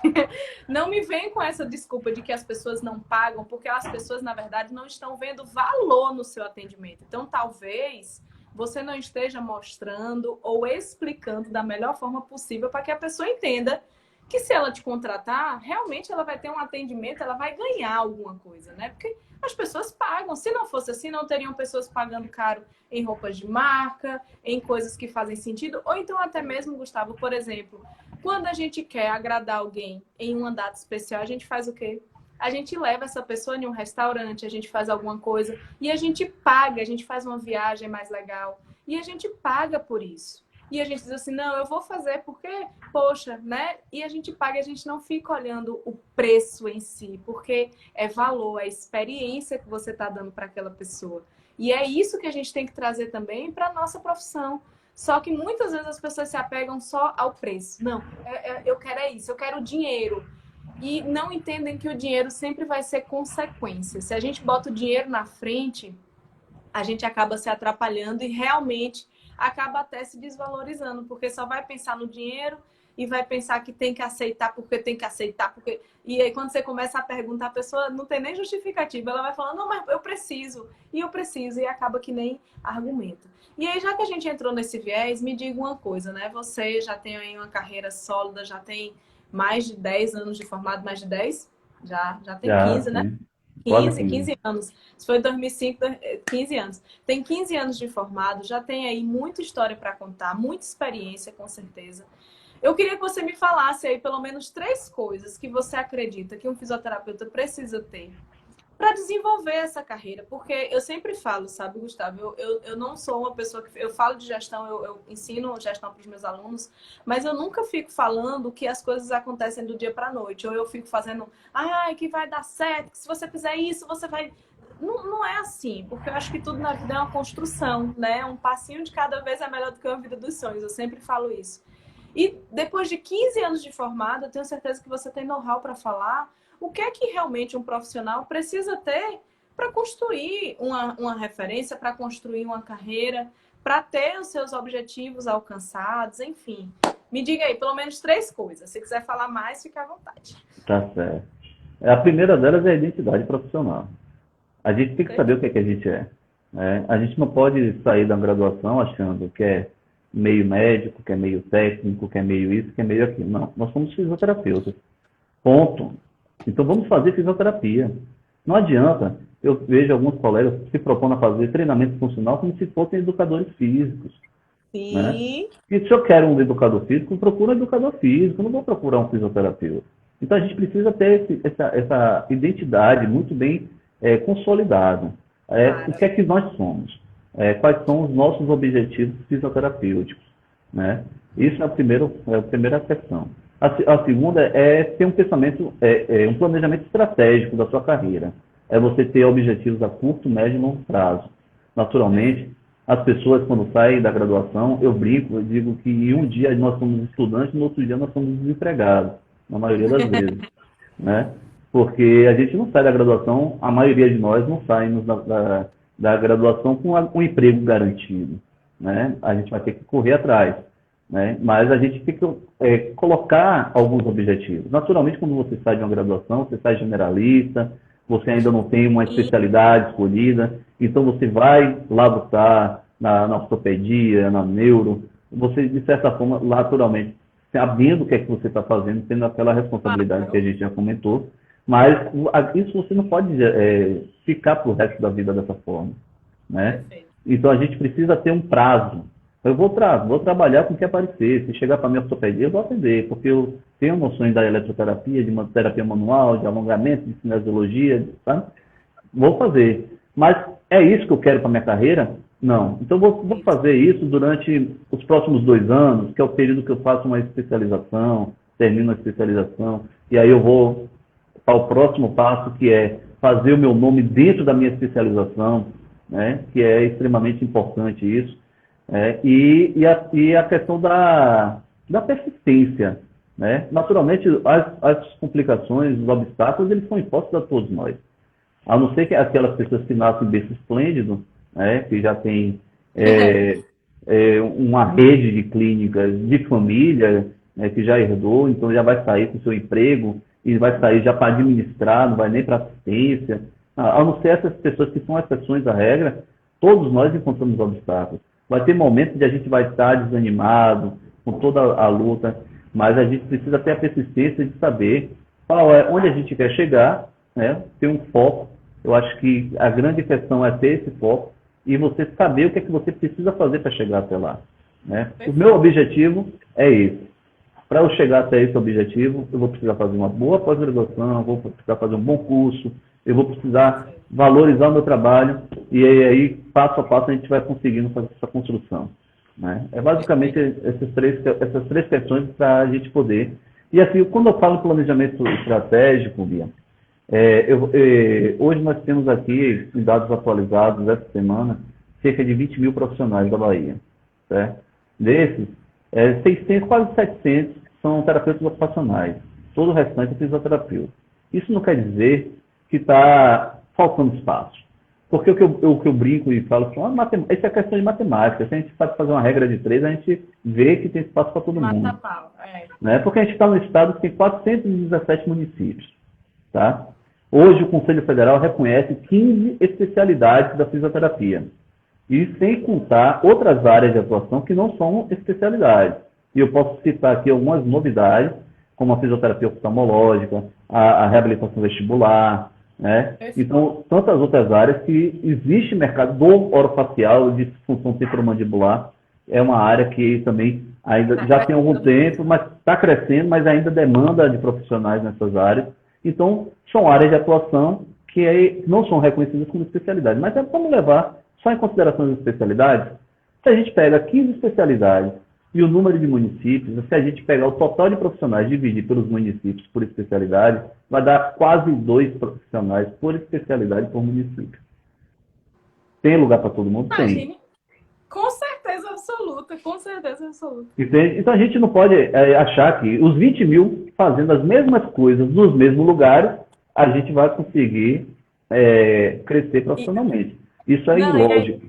não me vem com essa desculpa de que as pessoas não pagam, porque as pessoas, na verdade, não estão vendo valor no seu atendimento. Então, talvez você não esteja mostrando ou explicando da melhor forma possível para que a pessoa entenda que se ela te contratar, realmente ela vai ter um atendimento, ela vai ganhar alguma coisa, né? Porque as pessoas pagam. Se não fosse assim, não teriam pessoas pagando caro em roupas de marca, em coisas que fazem sentido, ou então até mesmo, Gustavo, por exemplo, quando a gente quer agradar alguém em uma data especial, a gente faz o quê? A gente leva essa pessoa em um restaurante, a gente faz alguma coisa e a gente paga, a gente faz uma viagem mais legal e a gente paga por isso. E a gente diz assim, não, eu vou fazer porque, poxa, né? E a gente paga, a gente não fica olhando o preço em si, porque é valor, é experiência que você está dando para aquela pessoa. E é isso que a gente tem que trazer também para a nossa profissão. Só que muitas vezes as pessoas se apegam só ao preço. Não, eu quero isso, eu quero dinheiro. E não entendem que o dinheiro sempre vai ser consequência. Se a gente bota o dinheiro na frente, a gente acaba se atrapalhando e realmente acaba até se desvalorizando, porque só vai pensar no dinheiro e vai pensar que tem que aceitar porque tem que aceitar, porque... E aí quando você começa a perguntar, a pessoa não tem nem justificativa, ela vai falando, não, mas eu preciso, e acaba que nem argumenta. E aí, já que a gente entrou nesse viés, me diga uma coisa, né? Você já tem aí uma carreira sólida, já tem mais de 10 anos de formado, mais de 10? Já tem Já, 15, né? sim. Quase 15, 15. 15 anos. Isso foi em 2005, 15 anos. Tem 15 anos de formado, já tem aí muita história para contar, muita experiência, com certeza. Eu queria que você me falasse aí pelo menos 3 coisas que você acredita que um fisioterapeuta precisa ter para desenvolver essa carreira, porque eu sempre falo, sabe, Gustavo, eu não sou uma pessoa que... Eu falo de gestão, eu ensino gestão para os meus alunos, mas eu nunca fico falando que as coisas acontecem do dia para a noite, ou eu fico fazendo, que vai dar certo, que se você fizer isso, você vai... Não, não é assim, porque eu acho que tudo na vida é uma construção, né? Um passinho de cada vez é melhor do que uma vida dos sonhos, eu sempre falo isso. E depois de 15 anos de formado, eu tenho certeza que você tem know-how para falar o que é que realmente um profissional precisa ter para construir uma referência, para construir uma carreira, para ter os seus objetivos alcançados, enfim. Me diga aí, pelo menos 3 coisas. Se quiser falar mais, fique à vontade. Tá certo. A primeira delas é a identidade profissional. A gente tem que saber o que é que a gente é, né? A gente não pode sair da graduação achando que é meio médico, que é meio técnico, que é meio isso, que é meio aquilo. Não, nós somos fisioterapeutas. Ponto. Então vamos fazer fisioterapia. Não adianta. Eu vejo alguns colegas se propondo a fazer treinamento funcional como se fossem educadores físicos, né? Sim. E se eu quero um educador físico, eu procuro um educador físico, eu não vou procurar um fisioterapeuta. Então a gente precisa ter essa identidade muito bem consolidada. O que é que nós somos? Quais são os nossos objetivos fisioterapêuticos, né? Isso é a primeira questão. A segunda é ter um pensamento, um planejamento estratégico da sua carreira. É você ter objetivos a curto, médio e longo prazo. Naturalmente, as pessoas, quando saem da graduação, eu brinco, eu digo que um dia nós somos estudantes, no outro dia nós somos desempregados, na maioria das vezes, né? Porque a gente não sai da graduação, a maioria de nós não saímos da graduação com um emprego garantido, né? A gente vai ter que correr atrás, né? Mas a gente tem que colocar alguns objetivos. Naturalmente, quando você sai de uma graduação, você sai generalista, você ainda não tem uma especialidade escolhida, então você vai lá lutar na ortopedia, na neuro, você, de certa forma, naturalmente, sabendo o que é que você está fazendo, tendo aquela responsabilidade que a gente já comentou, mas isso você não pode ficar para o resto da vida dessa forma, né? Então a gente precisa ter um prazo. Eu vou trabalhar com o que aparecer. Se chegar para a minha ortopedia, eu vou atender, porque eu tenho noções da eletroterapia, de terapia manual, de alongamento, de cinesiologia, sabe? Vou fazer. Mas é isso que eu quero para minha carreira? Não. Então vou fazer isso durante os próximos 2 anos, que é o período que eu faço uma especialização, termino a especialização, e aí eu vou para o próximo passo, que é fazer o meu nome dentro da minha especialização, né? Que é extremamente importante isso. E a questão da persistência, né? Naturalmente, as complicações, os obstáculos, eles são impostos a todos nós. A não ser que aquelas pessoas que nascem berço esplêndido, né, que já tem é, uma rede de clínicas de família, né, que já herdou, então já vai sair com o seu emprego e vai sair já para administrar, não vai nem para assistência. A não ser essas pessoas que são exceções à regra, todos nós encontramos obstáculos. Vai ter momentos que a gente vai estar desanimado, com toda a luta, mas a gente precisa ter a persistência de saber onde a gente quer chegar, né? Ter um foco. Eu acho que a grande questão é ter esse foco e você saber o que é que você precisa fazer para chegar até lá, né? O meu objetivo é esse. Para eu chegar até esse objetivo, eu vou precisar fazer uma boa pós-graduação, vou precisar fazer um bom curso, eu vou precisar valorizar o meu trabalho e aí, passo a passo, a gente vai conseguindo fazer essa construção, né? É basicamente essas três questões para a gente poder. E assim, quando eu falo em planejamento estratégico, Bia, hoje nós temos aqui, em dados atualizados essa semana, cerca de 20 mil profissionais da Bahia, certo? Desses, 600, quase 700 são terapeutas ocupacionais. Todo o restante é fisioterapeuta. Isso não quer dizer que está faltando espaço. Porque o que eu brinco e falo assim, isso é questão de matemática. Se a gente sabe fazer uma regra de 3, a gente vê que tem espaço para todo mundo. Pau, Né? Porque a gente está no estado que tem 417 municípios. Tá? Hoje o Conselho Federal reconhece 15 especialidades da fisioterapia. E sem contar outras áreas de atuação que não são especialidades. E eu posso citar aqui algumas novidades, como a fisioterapia oftalmológica, a reabilitação vestibular, né? Então, tantas outras áreas que existe mercado do orofacial, de função temporomandibular, é uma área que também ainda já tem algum tempo, mas está crescendo, mas ainda demanda de profissionais nessas áreas. Então, são áreas de atuação que não são reconhecidas como especialidades. Mas vamos levar só em consideração as especialidades. Se a gente pega 15 especialidades e o número de municípios, se a gente pegar o total de profissionais e dividir pelos municípios por especialidade, vai dar quase 2 profissionais por especialidade por município. Tem lugar para todo mundo? Imagine. Tem. Com certeza absoluta, com certeza absoluta. Entende? Então a gente não pode achar que os 20 mil fazendo as mesmas coisas nos mesmos lugares, a gente vai conseguir crescer profissionalmente. Isso é ilógico.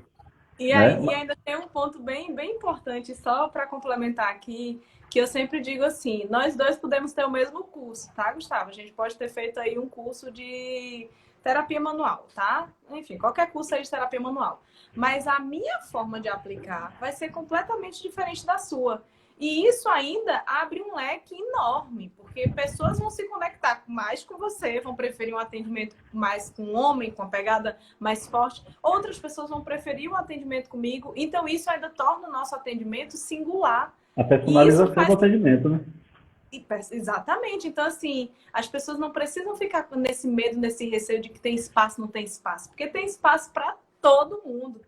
E ainda tem um ponto bem, bem importante, só para complementar aqui, que eu sempre digo assim, nós dois podemos ter o mesmo curso, tá, Gustavo? A gente pode ter feito aí um curso de terapia manual, tá? Enfim, qualquer curso aí de terapia manual. Mas a minha forma de aplicar vai ser completamente diferente da sua. E isso ainda abre um leque enorme, porque pessoas vão se conectar mais com você, vão preferir um atendimento mais com um homem, com uma pegada mais forte. Outras pessoas vão preferir um atendimento comigo. Então, isso ainda torna o nosso atendimento singular. A personalização do atendimento, né? Exatamente. Então, assim, as pessoas não precisam ficar nesse medo, nesse receio de que tem espaço, não tem espaço. Porque tem espaço para todo mundo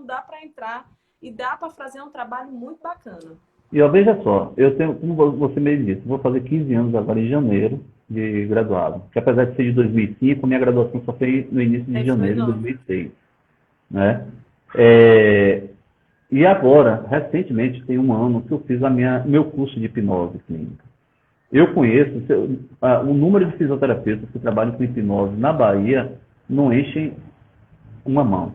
dá para entrar e dá para fazer um trabalho muito bacana. E veja só, eu tenho, como você mesmo disse, vou fazer 15 anos agora em janeiro de graduado. Que apesar de ser de 2005, minha graduação só foi no início de janeiro de 2006. Né? E agora, recentemente, tem um ano que eu fiz meu curso de hipnose clínica. Eu conheço o número de fisioterapeutas que trabalham com hipnose na Bahia não enchem uma mão.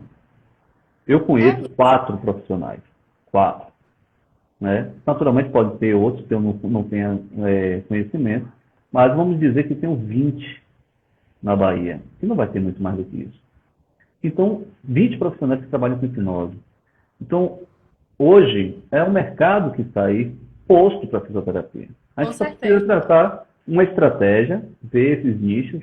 Eu conheço 4 profissionais. 4. Né? Naturalmente pode ter outros que eu não tenha conhecimento, mas vamos dizer que tenho 20 na Bahia, que não vai ter muito mais do que isso. Então, 20 profissionais que trabalham com hipnose. Então, hoje é um mercado que está aí posto para fisioterapia. A gente só precisa tratar uma estratégia, ver esses nichos,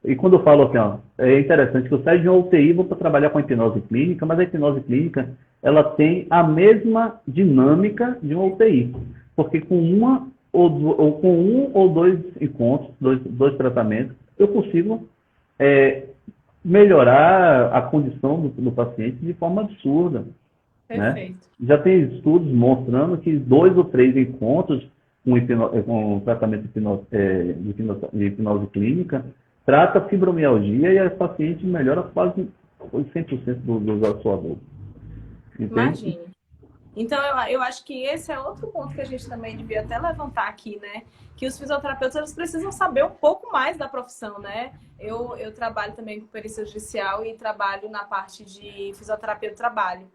e quando eu falo assim, é interessante que eu saio de uma UTI e vou para trabalhar com a hipnose clínica, mas a hipnose clínica ela tem a mesma dinâmica de uma UTI, porque com um ou dois encontros, dois tratamentos, eu consigo melhorar a condição do paciente de forma absurda. Perfeito. Né? Já tem estudos mostrando que 2 ou 3 encontros com tratamento de hipnose clínica trata a fibromialgia e a paciente melhora quase 100% da sua dor. Imagine. Então, eu acho que esse é outro ponto que a gente também devia até levantar aqui, né? Que os fisioterapeutas eles precisam saber um pouco mais da profissão, né? Eu trabalho também com perícia judicial e trabalho na parte de fisioterapia do trabalho.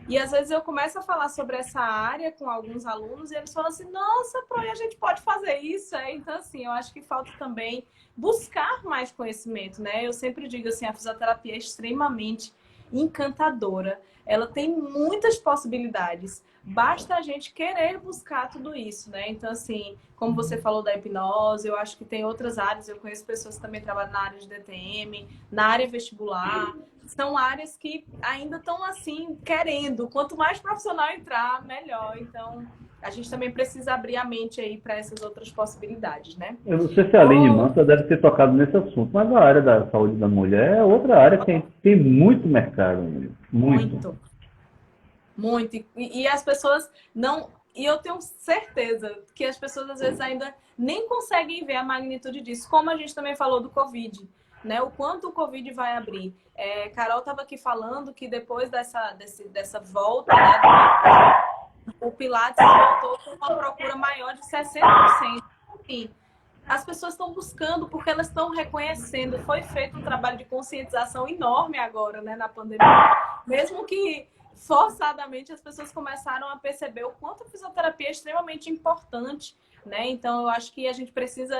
E às vezes eu começo a falar sobre essa área com alguns alunos e eles falam assim, nossa, Pro, a gente pode fazer isso? Então, assim, eu acho que falta também buscar mais conhecimento, né? Eu sempre digo assim, a fisioterapia é extremamente encantadora. Ela tem muitas possibilidades. Basta a gente querer buscar tudo isso, né? Então, assim, como você falou da hipnose, eu acho que tem outras áreas. Eu conheço pessoas que também trabalham na área de DTM, na área vestibular. São áreas que ainda estão, assim, querendo. Quanto mais profissional entrar, melhor. Então, a gente também precisa abrir a mente aí para essas outras possibilidades, né? Eu não sei se a Aline Manta deve ter tocado nesse assunto, mas a área da saúde da mulher é outra área que tem muito mercado, muito. Muito. Muito. E as pessoas não. E eu tenho certeza que as pessoas às vezes ainda nem conseguem ver a magnitude disso, como a gente também falou do Covid, né? O quanto o Covid vai abrir. Carol estava aqui falando que depois dessa volta, né, o Pilates voltou com uma procura maior de 60%. Enfim, as pessoas estão buscando porque elas estão reconhecendo. Foi feito um trabalho de conscientização enorme agora, né, na pandemia. Mesmo que forçadamente as pessoas começaram a perceber o quanto a fisioterapia é extremamente importante, né? Então eu acho que a gente precisa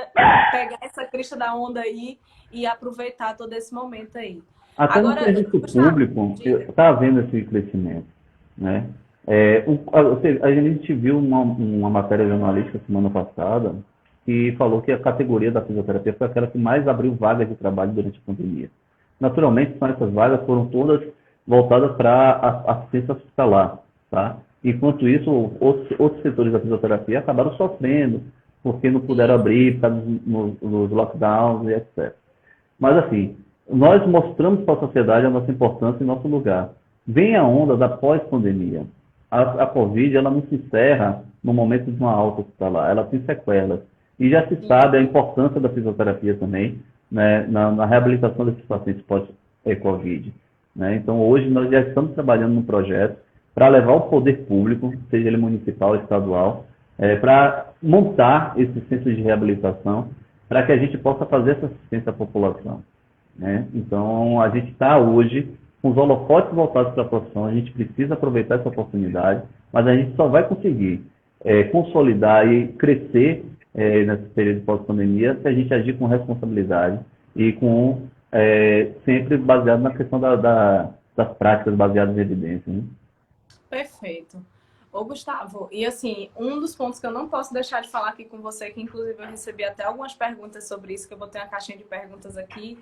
pegar essa crista da onda aí e aproveitar todo esse momento aí. Até no Agora, serviço Gustavo, público, diga. está havendo esse crescimento, né? A gente viu uma matéria jornalística semana passada que falou que a categoria da fisioterapia foi aquela que mais abriu vagas de trabalho durante a pandemia. Naturalmente, essas vagas foram todas voltadas para assistência hospitalar, tá? Enquanto isso, outros setores da fisioterapia acabaram sofrendo porque não puderam abrir por causa dos lockdowns e etc. Mas, assim, nós mostramos para a sociedade a nossa importância e nosso lugar. Vem a onda da pós-pandemia. A Covid, ela não se encerra no momento de uma alta hospitalar, ela tem sequelas. E já se sabe a importância da fisioterapia também, né, na reabilitação desses pacientes pós-Covid. Né? Então, hoje, nós já estamos trabalhando num projeto para levar o poder público, seja ele municipal ou estadual, para montar esses centros de reabilitação, para que a gente possa fazer essa assistência à população. Né? Então, a gente está hoje com os holofotes voltados para a profissão, a gente precisa aproveitar essa oportunidade, mas a gente só vai conseguir consolidar e crescer nesse período de pós-pandemia se a gente agir com responsabilidade e com sempre baseado na questão das práticas baseadas em evidência. Né? Perfeito. Ô, Gustavo, e assim, um dos pontos que eu não posso deixar de falar aqui com você, que inclusive eu recebi até algumas perguntas sobre isso, que eu botei uma caixinha de perguntas aqui,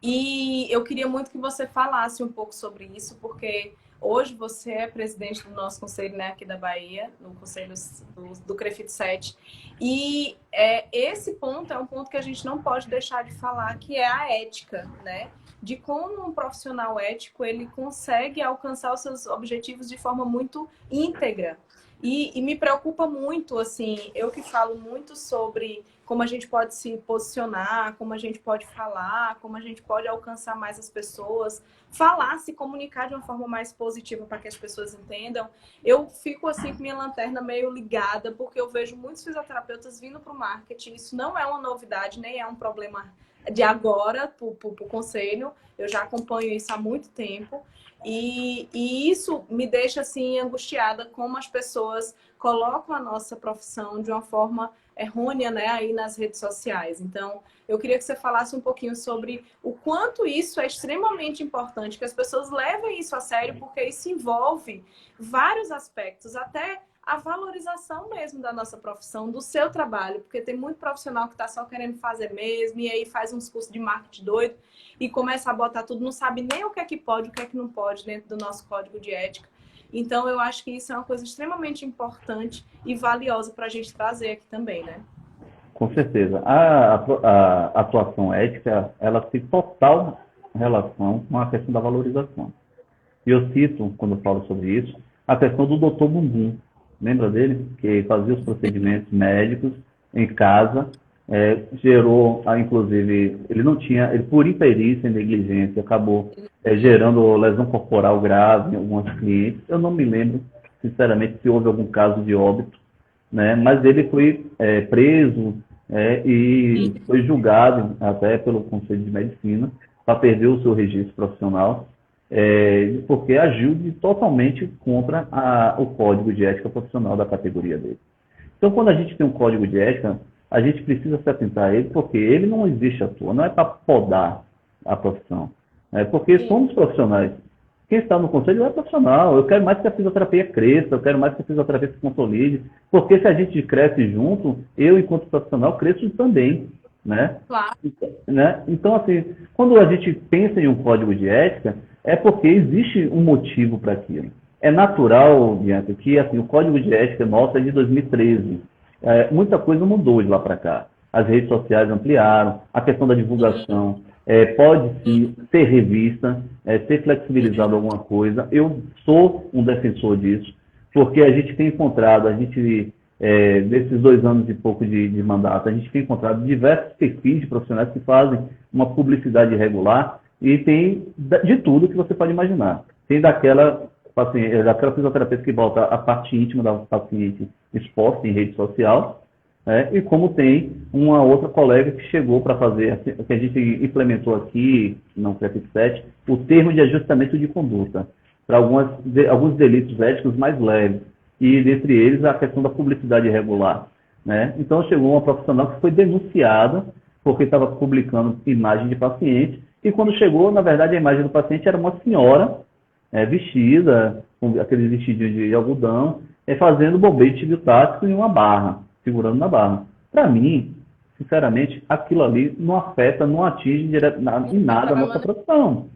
e eu queria muito que você falasse um pouco sobre isso, porque hoje você é presidente do nosso conselho, né, aqui da Bahia, no conselho do CREFIT 7. E esse ponto é um ponto que a gente não pode deixar de falar, que é a ética, né? De como um profissional ético ele consegue alcançar os seus objetivos de forma muito íntegra. E me preocupa muito, assim, eu que falo muito sobre como a gente pode se posicionar, como a gente pode falar, como a gente pode alcançar mais as pessoas, falar, se comunicar de uma forma mais positiva para que as pessoas entendam. Eu fico assim com minha lanterna meio ligada, porque eu vejo muitos fisioterapeutas vindo para o marketing. Isso não é uma novidade, nem é um problema de agora para o conselho. Eu já acompanho isso há muito tempo. E isso me deixa assim angustiada como as pessoas colocam a nossa profissão de uma forma errônea, né, aí nas redes sociais. Então, eu queria que você falasse um pouquinho sobre o quanto isso é extremamente importante, que as pessoas levem isso a sério, porque isso envolve vários aspectos, até a valorização mesmo da nossa profissão, do seu trabalho, porque tem muito profissional que está só querendo fazer mesmo, e aí faz uns cursos de marketing doido e começa a botar tudo, não sabe nem o que é que pode, o que é que não pode dentro do nosso código de ética. Então, eu acho que isso é uma coisa extremamente importante e valiosa para a gente trazer aqui também, né? Com certeza. A atuação ética, ela tem total relação com a questão da valorização. E eu cito, quando eu falo sobre isso, a questão do Dr. Bumbum. Lembra dele? Que fazia os procedimentos médicos em casa, gerou, inclusive, ele por imperícia e negligência, acabou gerando lesão corporal grave em alguns clientes. Eu não me lembro sinceramente, se houve algum caso de óbito, né? Mas ele foi preso e foi julgado até pelo Conselho de Medicina para perder o seu registro profissional, porque agiu totalmente contra o Código de Ética Profissional da categoria dele. Então, quando a gente tem um código de ética, a gente precisa se atentar a ele, porque ele não existe à toa, não é para podar a profissão. Porque somos profissionais. Quem está no conselho é profissional. Eu quero mais que a fisioterapia cresça, eu quero mais que a fisioterapia se consolide, porque se a gente cresce junto, eu, enquanto profissional, cresço também. Né? Claro. Então, assim, quando a gente pensa em um código de ética, é porque existe um motivo para aquilo. É natural, Bianca, que assim, o código de ética nosso é de 2013. Muita coisa mudou de lá para cá. As redes sociais ampliaram, a questão da divulgação pode sim ser revista, ser flexibilizado alguma coisa. Eu sou um defensor disso, porque a gente tem encontrado, nesses 2 anos e pouco de mandato, a gente tem encontrado diversos perfis de profissionais que fazem uma publicidade regular e tem de tudo que você pode imaginar. Tem daquela fisioterapeuta que volta a parte íntima da paciente exposta em rede social, e como tem uma outra colega que chegou para fazer, que a gente implementou aqui, no CREPIC 7, o termo de ajustamento de conduta, para alguns delitos éticos mais leves, e dentre eles a questão da publicidade irregular. Então chegou uma profissional que foi denunciada porque estava publicando imagem de paciente, e quando chegou, na verdade, a imagem do paciente era uma senhora vestida, com aqueles vestidinhos de algodão, fazendo bombete bitático em uma barra, segurando na barra. Para mim, sinceramente, aquilo ali não afeta, não atinge em nada a nossa profissão.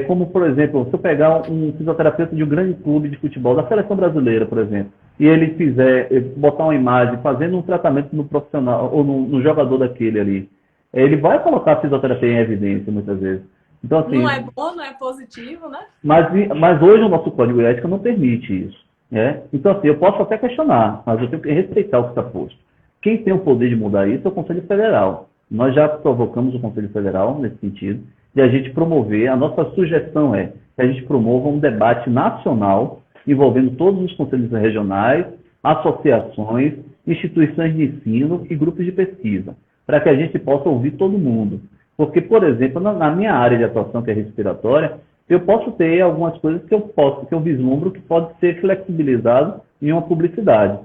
Como, por exemplo, se eu pegar um fisioterapeuta de um grande clube de futebol, da seleção brasileira, por exemplo, e ele fizer, botar uma imagem fazendo um tratamento no profissional, ou no jogador daquele ali, ele vai colocar a fisioterapia em evidência, muitas vezes. Então, assim, não é bom, não é positivo, né? Mas hoje o nosso código de ética não permite isso. Então, assim, eu posso até questionar, mas eu tenho que respeitar o que está posto. Quem tem o poder de mudar isso é o Conselho Federal. Nós já provocamos o Conselho Federal nesse sentido, de a gente promover, a nossa sugestão é que a gente promova um debate nacional envolvendo todos os conselhos regionais, associações, instituições de ensino e grupos de pesquisa, para que a gente possa ouvir todo mundo. Porque, por exemplo, na minha área de atuação, que é respiratória, eu posso ter algumas coisas que eu vislumbro que pode ser flexibilizado em uma publicidade.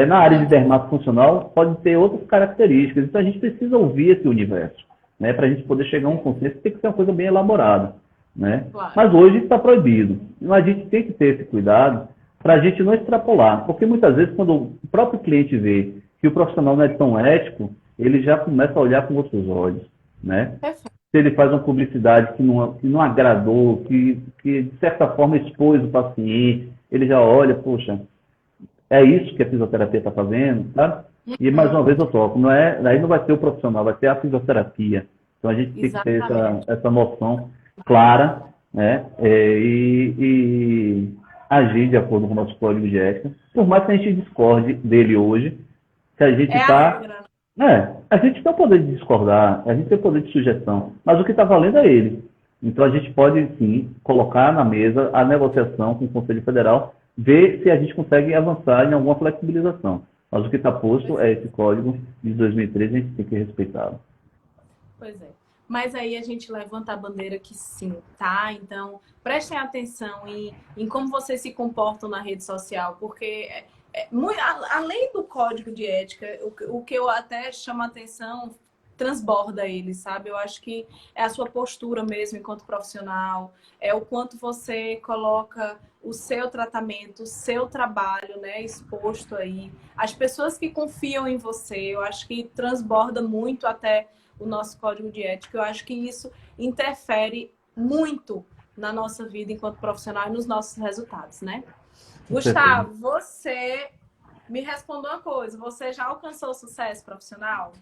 Na área de dermatofuncional, pode ter outras características. Então, a gente precisa ouvir esse universo, para a gente poder chegar a um consenso, tem que ser uma coisa bem elaborada. Claro. Mas hoje isso está proibido. Então, a gente tem que ter esse cuidado para a gente não extrapolar. Porque, muitas vezes, quando o próprio cliente vê que o profissional não é tão ético, ele já começa a olhar com outros olhos. Se ele faz uma publicidade que não agradou, que de certa forma expôs o paciente, ele já olha, poxa, é isso que a fisioterapia está fazendo, tá? E mais uma vez eu toco, aí não vai ser o profissional, vai ser a fisioterapia. Então a gente tem que ter essa noção clara, e agir de acordo com o nosso código de ética, por mais que a gente discorde dele hoje, que a gente está... a gente tem o poder de discordar, a gente tem o poder de sugestão, mas o que está valendo é ele. Então a gente pode, sim, colocar na mesa a negociação com o Conselho Federal, ver se a gente consegue avançar em alguma flexibilização. Mas o que está posto é esse código de 2013, a gente tem que respeitá-lo. Pois é. Mas aí a gente levanta a bandeira que sim, tá? Então, prestem atenção em como vocês se comportam na rede social, porque... além do código de ética, o que eu até chamo a atenção transborda ele, sabe? Eu acho que é a sua postura mesmo enquanto profissional, é o quanto você coloca o seu tratamento, o seu trabalho, exposto aí. As pessoas que confiam em você, eu acho que transborda muito até o nosso código de ética. Eu acho que isso interfere muito na nossa vida enquanto profissional e nos nossos resultados, Gustavo, você me responda uma coisa. Você já alcançou sucesso profissional?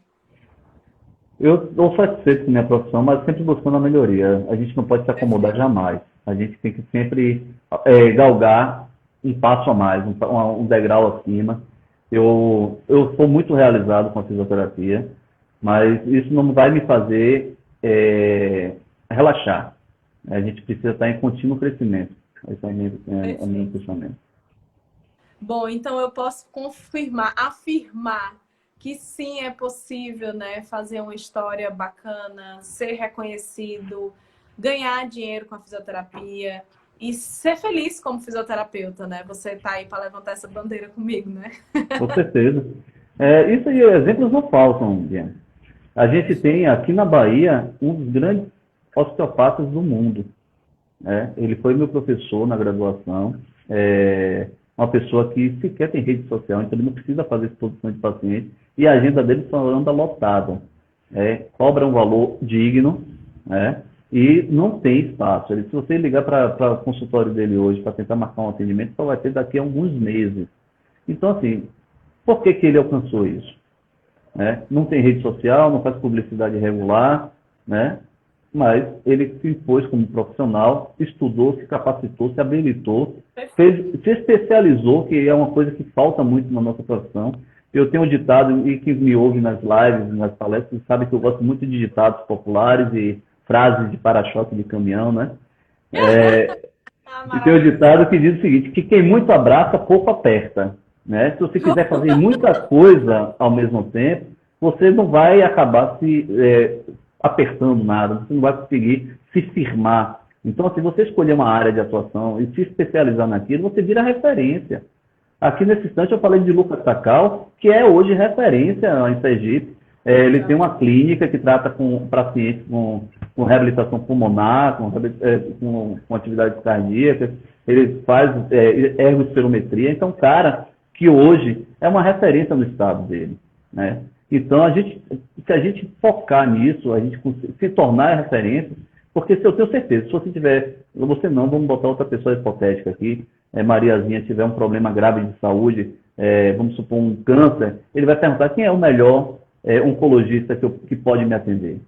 Eu estou satisfeito com a minha profissão, mas sempre buscando a melhoria. A gente não pode se acomodar jamais. A gente tem que sempre galgar um passo a mais, um degrau acima. Eu sou muito realizado com a fisioterapia, mas isso não vai me fazer relaxar. A gente precisa estar em contínuo crescimento. Esse é o meu pensamento. Bom, então eu posso afirmar que sim é possível, né, fazer uma história bacana, ser reconhecido, ganhar dinheiro com a fisioterapia e ser feliz como fisioterapeuta, né? Você tá aí para levantar essa bandeira comigo, né? Com certeza. Isso aí, exemplos não faltam, Bianca. A gente tem aqui na Bahia um dos grandes osteopatas do mundo. Né? Ele foi meu professor na graduação, uma pessoa que sequer tem rede social, então ele não precisa fazer exposição de paciente, e a agenda dele só anda lotada. Cobra um valor digno, né? E não tem espaço. Se você ligar para o consultório dele hoje para tentar marcar um atendimento, só vai ter daqui a alguns meses. Então, assim, por que ele alcançou isso? Né? Não tem rede social, não faz publicidade regular, né? Mas ele se impôs como profissional, estudou, se capacitou, se habilitou, se especializou, que é uma coisa que falta muito na nossa profissão. Eu tenho um ditado, e quem me ouve nas lives, nas palestras, sabe que eu gosto muito de ditados populares e frases de para-choque de caminhão, né? E tem um Maravilhoso. ditado que diz o seguinte, que quem muito abraça, pouco aperta. Né? Se você quiser fazer muita coisa ao mesmo tempo, você não vai acabar se apertando nada, você não vai conseguir se firmar. Então, se você escolher uma área de atuação e se especializar naquilo, você vira referência. Aqui nesse instante eu falei de Lucas Tacal, que é hoje referência em Sergipe. Ele tem uma clínica que trata com pacientes com reabilitação pulmonar, com atividades cardíacas, ele faz ergospirometria. Então, cara que hoje é uma referência no estado dele. Né? Então, se a gente focar nisso, a gente se tornar referência, porque se eu tenho certeza, se você tiver, você não, vamos botar outra pessoa hipotética aqui, Mariazinha tiver um problema grave de saúde, vamos supor um câncer, ele vai perguntar quem é o melhor oncologista que pode me atender.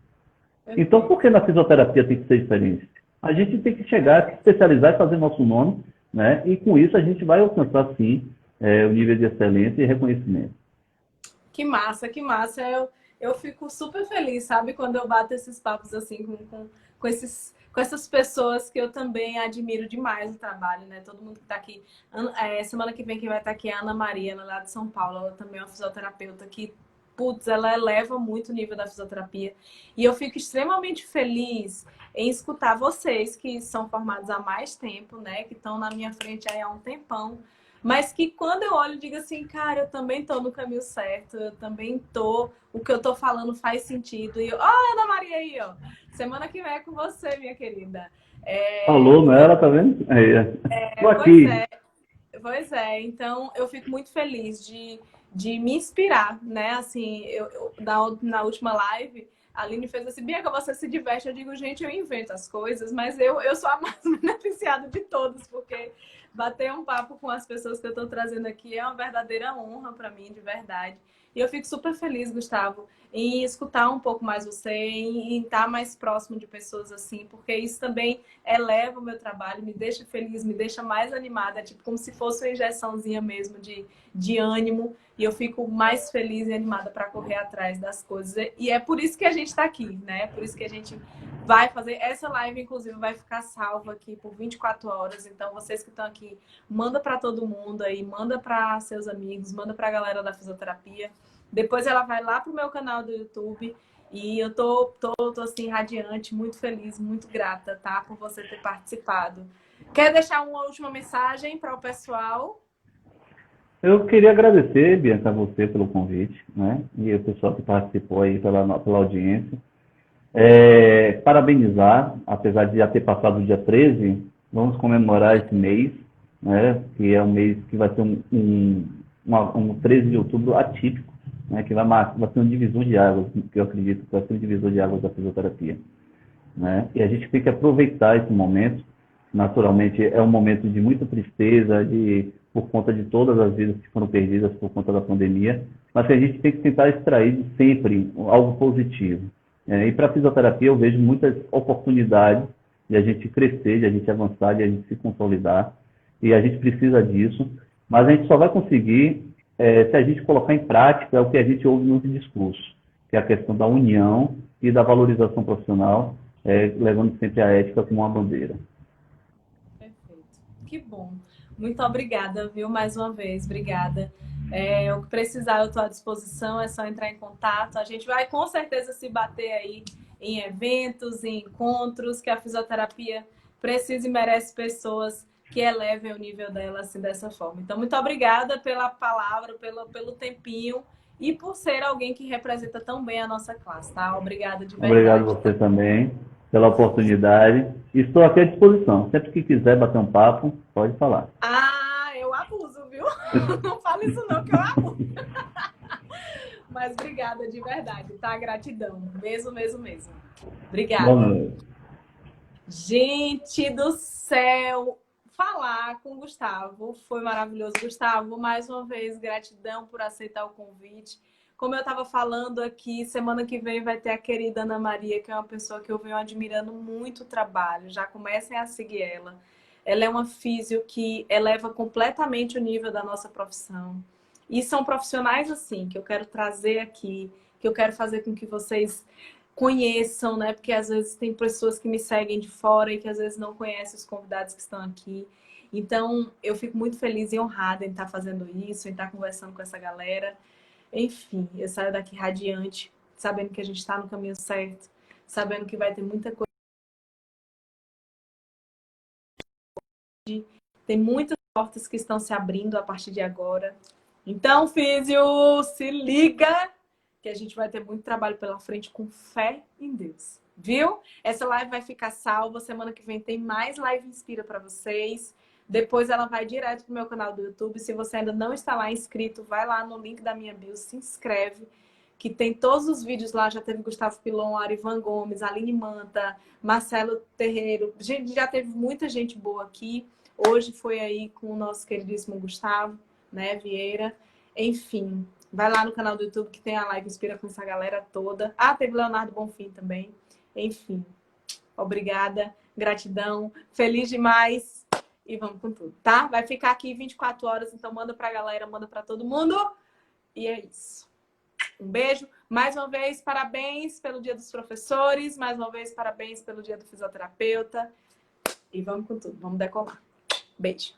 Então, por que na fisioterapia tem que ser diferente? A gente tem que chegar, se especializar e fazer nosso nome, né? E com isso a gente vai alcançar, sim, o nível de excelência e reconhecimento. Que massa, que massa. Eu fico super feliz, sabe? Quando eu bato esses papos assim com essas pessoas que eu também admiro demais o trabalho, né? Todo mundo que tá aqui. Semana que vem quem vai estar aqui é a Ana Maria, ela é lá de São Paulo. Ela também é uma fisioterapeuta que, putz, ela eleva muito o nível da fisioterapia. E eu fico extremamente feliz em escutar vocês que são formados há mais tempo, né? Que estão na minha frente aí há um tempão. Mas que quando eu olho, digo assim, cara, eu também tô no caminho certo, eu também tô, o que eu tô falando faz sentido. E eu, Ana Maria aí, ó, semana que vem é com você, minha querida. Falou, não é ela, tá vendo? Tô Pois aqui. é, pois é. Então eu fico muito feliz de me inspirar, né? Assim, na última live, a Aline fez assim, Bianca, você se diverte. Eu digo, gente, eu invento as coisas, mas eu sou a mais beneficiada de todos, porque bater um papo com as pessoas que eu estou trazendo aqui é uma verdadeira honra para mim, de verdade. E eu fico super feliz, Gustavo, em escutar um pouco mais você, em estar mais próximo de pessoas assim, porque isso também eleva o meu trabalho, me deixa feliz, me deixa mais animada, tipo como se fosse uma injeçãozinha mesmo de ânimo, e eu fico mais feliz e animada para correr atrás das coisas. E é por isso que a gente está aqui, né? É por isso que a gente vai fazer essa live, inclusive, vai ficar salva aqui por 24 horas. Então, vocês que estão aqui, manda para todo mundo aí, manda para seus amigos, manda para a galera da fisioterapia. Depois ela vai lá pro meu canal do YouTube e eu tô assim radiante, muito feliz, muito grata, tá, por você ter participado. Quer deixar uma última mensagem para o pessoal? Eu queria agradecer, Bianca, a você pelo convite, né? E o pessoal que participou aí pela audiência. Parabenizar, apesar de já ter passado o dia 13, vamos comemorar esse mês, né? Que é um mês que vai ter um 13 de outubro atípico, né? Que vai ser um divisor de águas, que eu acredito que vai ser um divisor de águas da fisioterapia. Né? E a gente tem que aproveitar esse momento. Naturalmente, é um momento de muita tristeza, por conta de todas as vidas que foram perdidas por conta da pandemia, mas que a gente tem que tentar extrair sempre algo positivo. E para a fisioterapia, eu vejo muitas oportunidades de a gente crescer, de a gente avançar, de a gente se consolidar, e a gente precisa disso, mas a gente só vai conseguir se a gente colocar em prática o que a gente ouve nos discursos, que é a questão da união e da valorização profissional, levando sempre a ética como uma bandeira. Perfeito. Que bom. Muito obrigada, viu? Mais uma vez, obrigada. O que precisar, eu estou à disposição, é só entrar em contato. A gente vai com certeza se bater aí em eventos, em encontros, que a fisioterapia precisa e merece pessoas que elevem o nível dela assim dessa forma. Então, muito obrigada pela palavra, pelo tempinho e por ser alguém que representa tão bem a nossa classe, tá? Obrigada de Obrigado verdade. a você também pela oportunidade. Estou aqui à disposição. Sempre que quiser bater um papo, pode falar. Ah, eu abuso, viu? Não fala isso não, que eu abuso. Mas obrigada de verdade, tá? Gratidão. Mesmo, mesmo, mesmo. Boa Obrigada. noite. Gente do céu, falar com o Gustavo foi maravilhoso. Gustavo, mais uma vez, gratidão por aceitar o convite. Como eu estava falando aqui, semana que vem vai ter a querida Ana Maria, que é uma pessoa que eu venho admirando muito o trabalho. Já comecem a seguir ela. Ela é uma físio que eleva completamente o nível da nossa profissão. E são profissionais assim, que eu quero trazer aqui, que eu quero fazer com que vocês conheçam, né? Porque às vezes tem pessoas que me seguem de fora e que às vezes não conhecem os convidados que estão aqui. Então, eu fico muito feliz e honrada em estar fazendo isso, em estar conversando com essa galera. Enfim, eu saio daqui radiante, sabendo que a gente está no caminho certo, sabendo que vai ter muita coisa. Tem muitas portas que estão se abrindo a partir de agora. Então, Físio, se liga que a gente vai ter muito trabalho pela frente com fé em Deus. Viu? Essa live vai ficar salva. Semana que vem tem mais live Inspira para vocês. Depois ela vai direto pro meu canal do YouTube. Se você ainda não está lá inscrito, vai lá no link da minha bio, se inscreve, que tem todos os vídeos lá. Já teve Gustavo Pilon, Arivan Gomes, Aline Manta, Marcelo Terreiro. Gente, já teve muita gente boa aqui. Hoje foi aí com o nosso queridíssimo Gustavo, né, Vieira. Enfim, vai lá no canal do YouTube que tem a live Inspira com essa galera toda. Ah, teve Leonardo Bonfim também. Enfim, obrigada, gratidão, feliz demais e vamos com tudo, tá? Vai ficar aqui 24 horas, então manda pra galera, manda pra todo mundo. E é isso. Um beijo. Mais uma vez, parabéns pelo Dia dos Professores. Mais uma vez, parabéns pelo Dia do Fisioterapeuta. E vamos com tudo. Vamos decolar. Beijo.